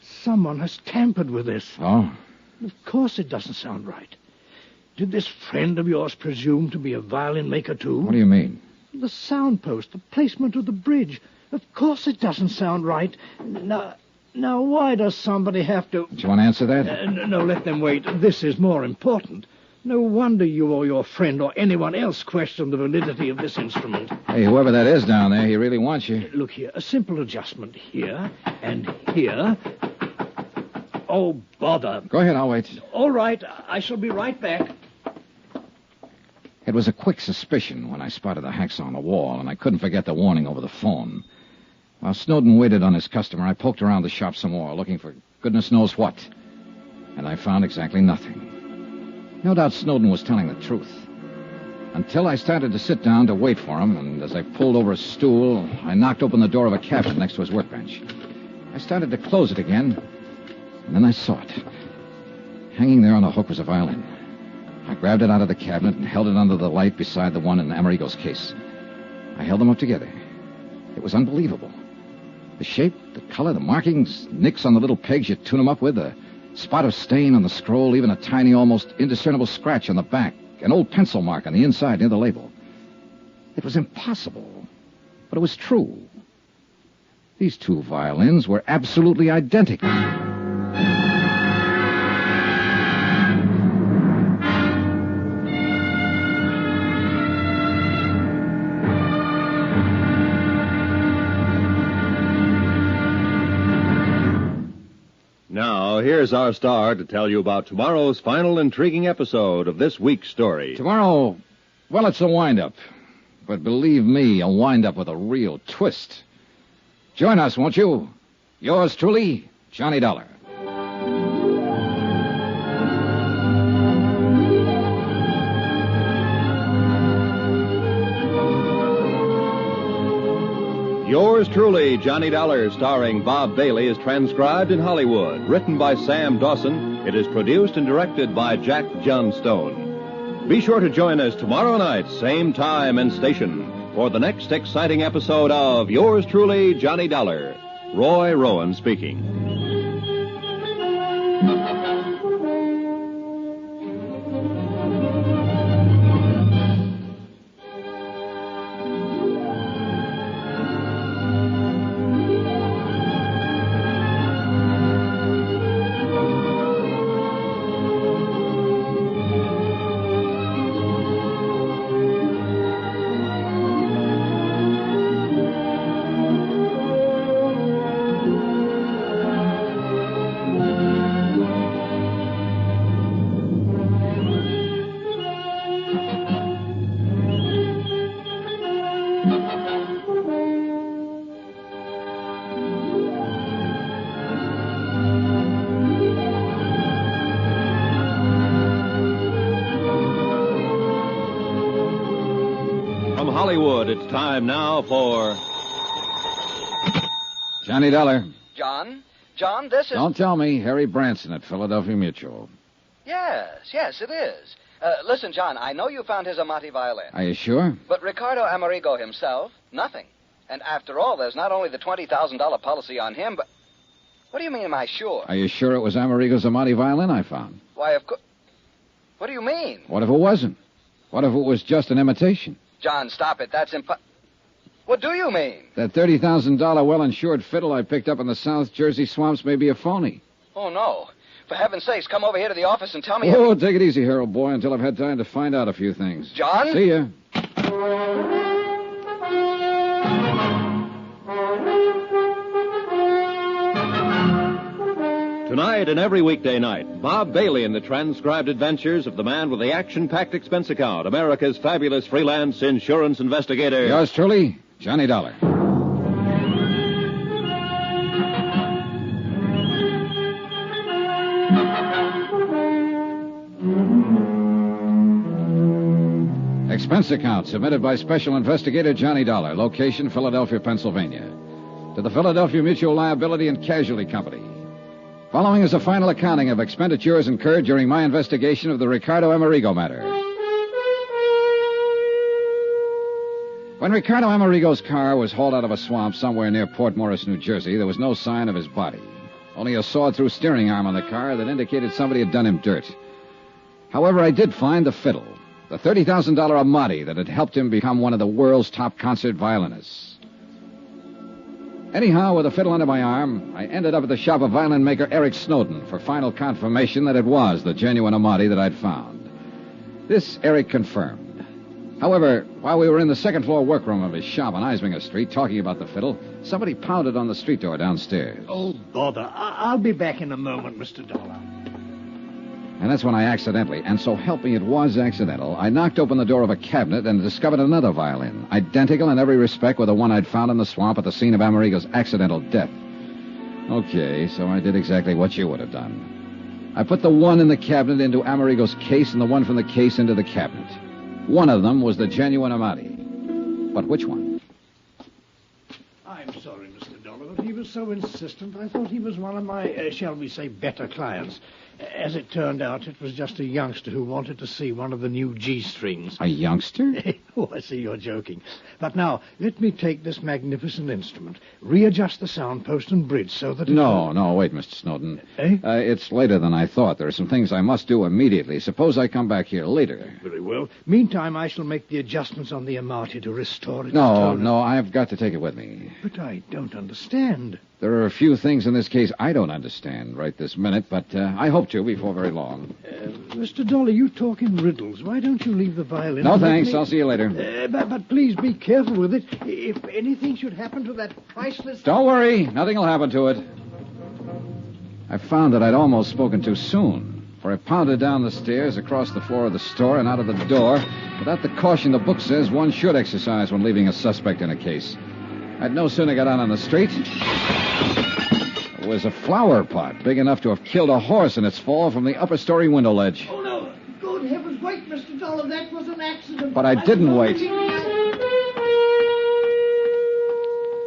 someone has tampered with this. Oh? Of course it doesn't sound right. Did this friend of yours presume to be a violin maker, too? What do you mean? The sound post, the placement of the bridge. Of course it doesn't sound right. Now, why does somebody have to... Do you want to answer that? No, let them wait. This is more important. No wonder you or your friend or anyone else questioned the validity of this instrument. Hey, whoever that is down there, he really wants you. Look here, a simple adjustment here and here. Oh, bother. Go ahead, I'll wait. All right, I shall be right back. It was a quick suspicion when I spotted the hacksaw on the wall, and I couldn't forget the warning over the phone. While Snowden waited on his customer, I poked around the shop some more, looking for goodness knows what. And I found exactly nothing. No doubt Snowden was telling the truth. Until I started to sit down to wait for him, and as I pulled over a stool, I knocked open the door of a cabinet next to his workbench. I started to close it again, and then I saw it. Hanging there on a hook was a violin. I grabbed it out of the cabinet and held it under the light beside the one in Amerigo's case. I held them up together. It was unbelievable. The shape, the color, the markings, nicks on the little pegs you tune them up with, a spot of stain on the scroll, even a tiny, almost indiscernible scratch on the back, an old pencil mark on the inside near the label. It was impossible, but it was true. These two violins were absolutely identical. Now, here's our star to tell you about tomorrow's final intriguing episode of this week's story. Tomorrow, well, it's a wind-up. But believe me, a wind-up with a real twist. Join us, won't you? Yours truly, Johnny Dollar. Yours truly, Johnny Dollar, starring Bob Bailey, is transcribed in Hollywood. Written by Sam Dawson, it is produced and directed by Jack Johnstone. Be sure to join us tomorrow night, same time and station, for the next exciting episode of Yours truly, Johnny Dollar. Roy Rowan speaking. Hollywood, it's time now for... Johnny Dollar. John, this is... Don't tell me. Harry Branson at Philadelphia Mutual. Yes, it is. Listen, John, I know you found his Amati violin. Are you sure? But Ricardo Amerigo himself, nothing. And after all, there's not only the $20,000 policy on him, but... What do you mean, am I sure? Are you sure it was Amerigo's Amati violin I found? Why, of course... What do you mean? What if it wasn't? What if it was just an imitation? John, stop it. That's What do you mean? That $30,000 well-insured fiddle I picked up in the South Jersey swamps may be a phony. Oh, no. For heaven's sakes, come over here to the office and tell me... Oh, take it easy, Harold boy, until I've had time to find out a few things. John? See ya. Tonight and every weekday night, Bob Bailey in the transcribed adventures of the man with the action-packed expense account, America's fabulous freelance insurance investigator. Yours truly, Johnny Dollar. Expense account submitted by Special Investigator Johnny Dollar, location Philadelphia, Pennsylvania, to the Philadelphia Mutual Liability and Casualty Company. Following is a final accounting of expenditures incurred during my investigation of the Ricardo Amerigo matter. When Ricardo Amerigo's car was hauled out of a swamp somewhere near Port Morris, New Jersey, there was no sign of his body. Only a sawed-through steering arm on the car that indicated somebody had done him dirt. However, I did find the fiddle, the $30,000 Amati that had helped him become one of the world's top concert violinists. Anyhow, with the fiddle under my arm, I ended up at the shop of violin maker Eric Snowden for final confirmation that it was the genuine Amati that I'd found. This Eric confirmed. However, while we were in the second-floor workroom of his shop on Eisminger Street talking about the fiddle, somebody pounded on the street door downstairs. Oh, bother. I'll be back in a moment, Mr. Dollar. And that's when I accidentally, and so help me it was accidental, I knocked open the door of a cabinet and discovered another violin, identical in every respect with the one I'd found in the swamp at the scene of Amerigo's accidental death. Okay, so I did exactly what you would have done. I put the one in the cabinet into Amerigo's case and the one from the case into the cabinet. One of them was the genuine Amati. But which one? I'm sorry, Mr. Dollar, but he was so insistent. I thought he was one of my, shall we say, better clients. As it turned out, it was just a youngster who wanted to see one of the new G-strings. A youngster? Oh, I see you're joking. But now, let me take this magnificent instrument, readjust the sound post and bridge so that... No, wait, Mr. Snowden. Eh? It's later than I thought. There are some things I must do immediately. Suppose I come back here later. Very well. Meantime, I shall make the adjustments on the Amati to restore its tone. No, I've got to take it with me. But I don't understand. There are a few things in this case I don't understand right this minute, but I hope to before very long. Mr. Dollar, you talk in riddles. Why don't you leave the violin? No, thanks. I'll see you later. But please be careful with it. If anything should happen to that priceless... Don't worry. Nothing will happen to it. I found that I'd almost spoken too soon, for I pounded down the stairs, across the floor of the store, and out of the door without the caution the book says one should exercise when leaving a suspect in a case. I'd no sooner got out on the street... It was a flower pot big enough to have killed a horse in its fall from the upper story window ledge. Oh, no. Good heavens, wait, Mr. Dollar. That was an accident. But I didn't wait.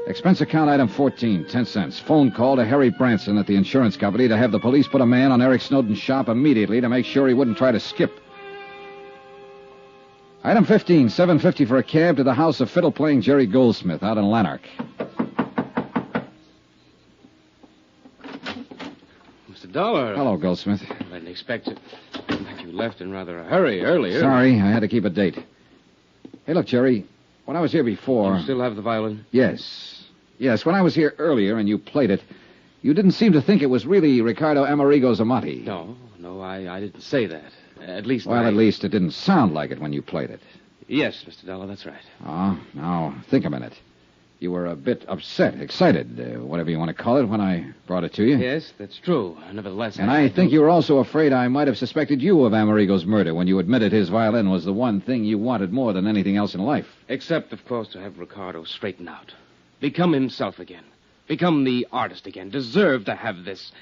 Expense account item 14, 10 cents. Phone call to Harry Branson at the insurance company to have the police put a man on Eric Snowden's shop immediately to make sure he wouldn't try to skip. Item 15, $7.50 for a cab to the house of fiddle-playing Jerry Goldsmith out in Lanark. Mr. Dollar. Hello, Goldsmith. I didn't expect it. You left in rather a hurry earlier. Sorry, I had to keep a date. Hey, look, Jerry, when I was here before... You still have the violin? Yes, when I was here earlier and you played it, you didn't seem to think it was really Ricardo Amerigo's Amati. No, I didn't say that. At least at least it didn't sound like it when you played it. Yes, Mr. Dollar, that's right. Oh, now, think a minute. You were a bit upset, excited, whatever you want to call it, when I brought it to you. Yes, that's true. Nevertheless... And I think you were also afraid I might have suspected you of Amerigo's murder when you admitted his violin was the one thing you wanted more than anything else in life. Except, of course, to have Ricardo straighten out. Become himself again. Become the artist again. Deserve to have this...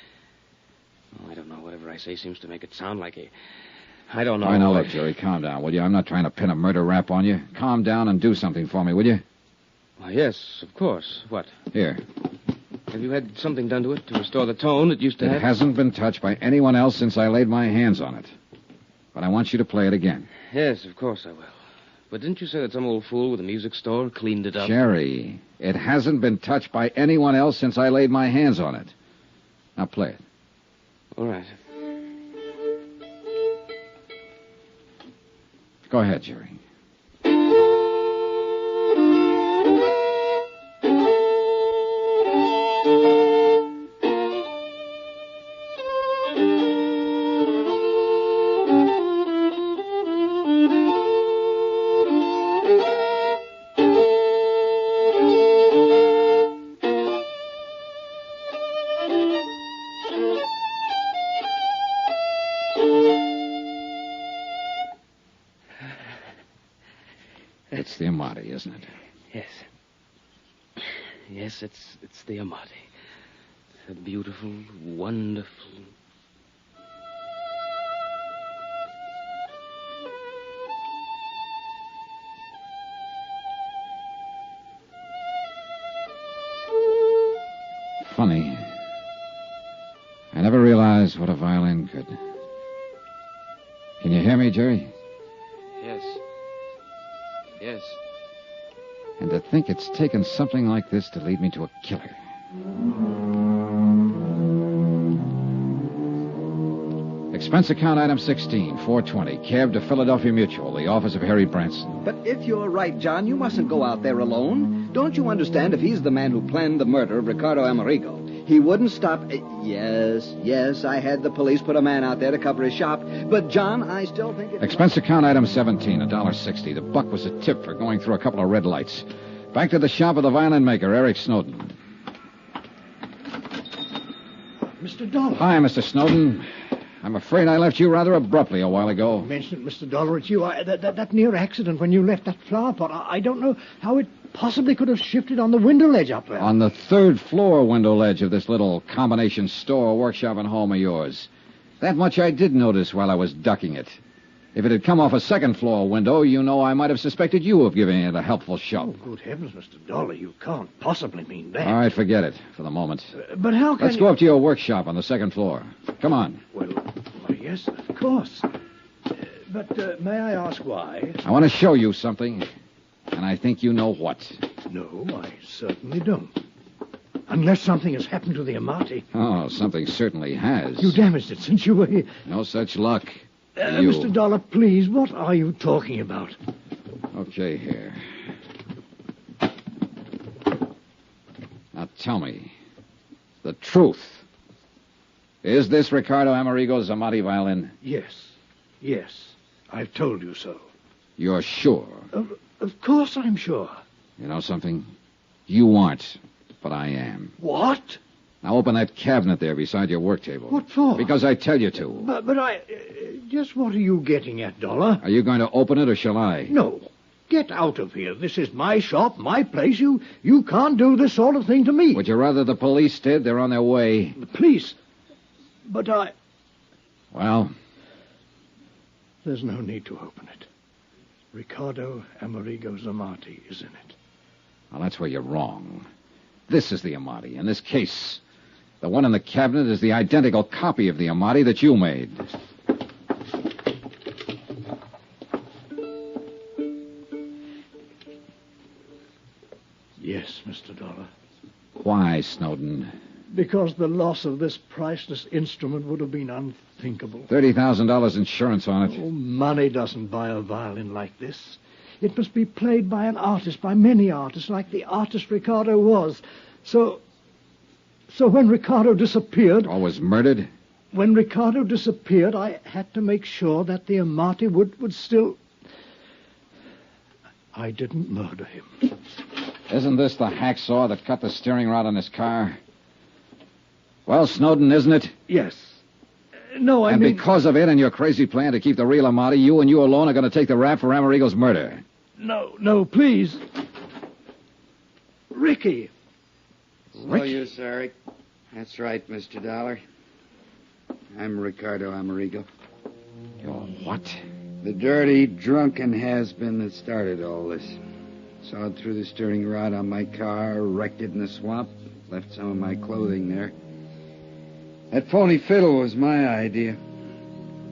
Oh, I don't know. Whatever I say seems to make it sound like a... I don't know. All right, now, look, Jerry, calm down, will you? I'm not trying to pin a murder rap on you. Calm down and do something for me, will you? Why, yes, of course. What? Here. Have you had something done to it to restore the tone it used to have? It hasn't been touched by anyone else since I laid my hands on it. But I want you to play it again. Yes, of course I will. But didn't you say that some old fool with a music store cleaned it up? Jerry, it hasn't been touched by anyone else since I laid my hands on it. Now play it. All right. Go ahead, Jerry. It's the Amati, isn't it? Yes. Yes, it's the Amati. A beautiful, wonderful... Funny. I never realized what a violin could. Can you hear me, Jerry? Yes. Yes. And to think it's taken something like this to lead me to a killer. Expense account item 16, 420. Cab to Philadelphia Mutual, the office of Harry Branson. But if you're right, John, you mustn't go out there alone. Don't you understand? If he's the man who planned the murder of Ricardo Amerigo, he wouldn't stop... Yes, I had the police put a man out there to cover his shop. But, John, I still think it... Expense account item 17, $1.60. The buck was a tip for going through a couple of red lights. Back to the shop of the violin maker, Eric Snowden. Mr. Dollar. Hi, Mr. Snowden. I'm afraid I left you rather abruptly a while ago. You mentioned it, Mr. Dollar. It's you. That near accident when you left that flower pot, I don't know how it possibly could have shifted on the window ledge up there. On the third floor window ledge of this little combination store, workshop, and home of yours. That much I did notice while I was ducking it. If it had come off a second floor window, you know I might have suspected you of giving it a helpful shove. Oh, good heavens, Mr. Dollar, you can't possibly mean that. All right, forget it for the moment. But how can Let's go up to your workshop on the second floor. Come on. Well, yes, of course. But may I ask why? I want to show you something, and I think you know what. No, I certainly don't. Unless something has happened to the Amati. Oh, something certainly has. You damaged it since you were here. No such luck. Mr. Dollar, please, what are you talking about? Okay, here. Now tell me, the truth. Is this Ricardo Amerigo's Amati violin? Yes. I've told you so. You're sure? Of course I'm sure. You know something? You aren't, but I am. What? Now open that cabinet there beside your work table. What for? Because I tell you to. But I... just what are you getting at, Dollar? Are you going to open it or shall I? No. Get out of here. This is my shop, my place. You can't do this sort of thing to me. Would you rather the police did? They're on their way. The police? But I... Well? There's no need to open it. Ricardo Amerigo's Amati is in it. Well, that's where you're wrong. This is the Amati. In this case, the one in the cabinet is the identical copy of the Amati that you made. Yes, Mr. Dollar. Why, Snowden? Because the loss of this priceless instrument would have been unthinkable. $30,000 insurance on it. Oh, money doesn't buy a violin like this. It must be played by an artist, by many artists, like the artist Ricardo was. So when Ricardo disappeared... Or was murdered? When Ricardo disappeared, I had to make sure that the Amati would still... I didn't murder him. Isn't this the hacksaw that cut the steering rod on his car? Well, Snowden, isn't it? Yes. No, I mean... And mean... because of it and your crazy plan to keep the real Amati, you and you alone are going to take the rap for Amerigo's murder. No, please. Ricky. No use, Eric. That's right, Mr. Dollar. I'm Ricardo Amerigo. You're what? The dirty, drunken has-been that started all this. Sawed through the steering rod on my car, wrecked it in the swamp, left some of my clothing there. That phony fiddle was my idea.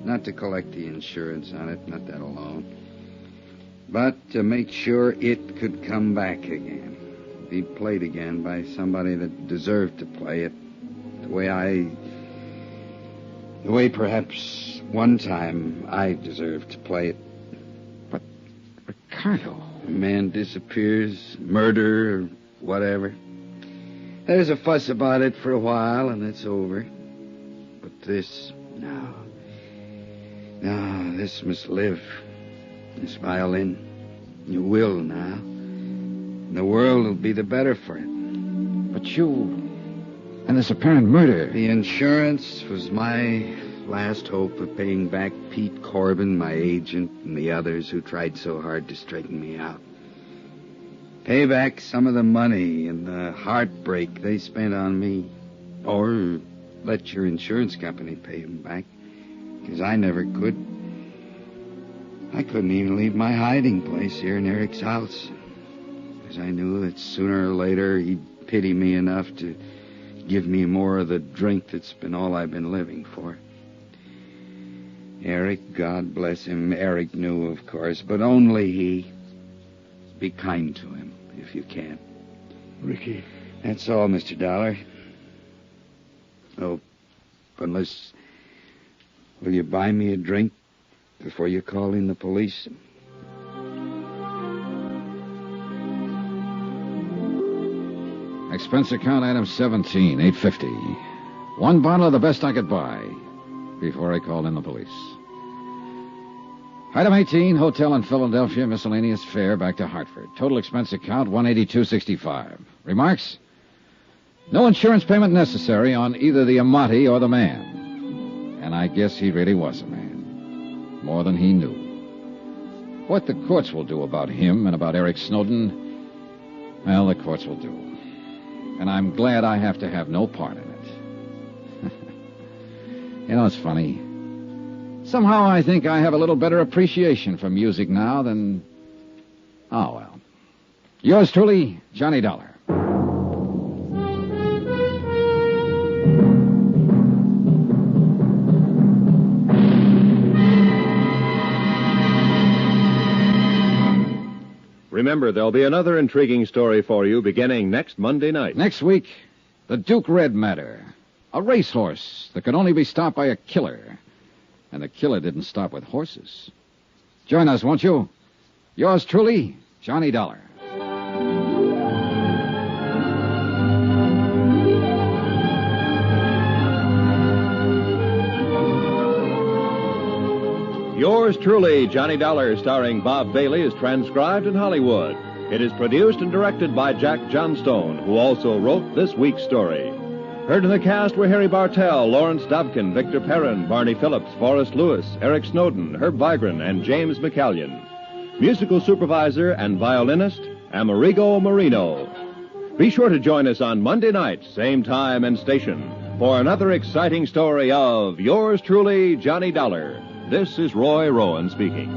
Not to collect the insurance on it, not that alone. But to make sure it could come back again. Be played again by somebody that deserved to play it. The way perhaps one time I deserved to play it. But, Ricardo... A man disappears, murder, or whatever. There's a fuss about it for a while, and it's over. But this, no, this must live. This violin, you will now. And the world will be the better for it. But you... and this apparent murder... The insurance was my last hope of paying back Pete Corbin, my agent, and the others who tried so hard to straighten me out. Pay back some of the money and the heartbreak they spent on me. Or let your insurance company pay them back. Because I never could. I couldn't even leave my hiding place here in Eric's house. Because I knew that sooner or later he'd pity me enough to give me more of the drink that's been all I've been living for. Eric, God bless him. Eric knew, of course, but only he. Be kind to him, if you can. Ricky. That's all, Mr. Dollar. Oh, unless... Will you buy me a drink before you call in the police? Expense account item 17, $8.50. One bottle of the best I could buy before I called in the police. Item 18, hotel in Philadelphia, miscellaneous fare back to Hartford. Total expense account, $182.65. Remarks? No insurance payment necessary on either the Amati or the man. And I guess he really was a man. More than he knew. What the courts will do about him and about Eric Snowden, well, the courts will do. And I'm glad I have to have no part in it. You know, it's funny. Somehow I think I have a little better appreciation for music now than... Oh, well. Yours truly, Johnny Dollar. Remember, there'll be another intriguing story for you beginning next Monday night. Next week, the Duke Red matter. A racehorse that could only be stopped by a killer. And the killer didn't stop with horses. Join us, won't you? Yours truly, Johnny Dollar. Yours truly, Johnny Dollar, starring Bob Bailey, is transcribed in Hollywood. It is produced and directed by Jack Johnstone, who also wrote this week's story. Heard in the cast were Harry Bartell, Lawrence Dobkin, Victor Perrin, Barney Phillips, Forrest Lewis, Eric Snowden, Herb Vigran, and James McCallion. Musical supervisor and violinist, Amerigo Marino. Be sure to join us on Monday night, same time and station, for another exciting story of Yours truly, Johnny Dollar. This is Roy Rowan speaking.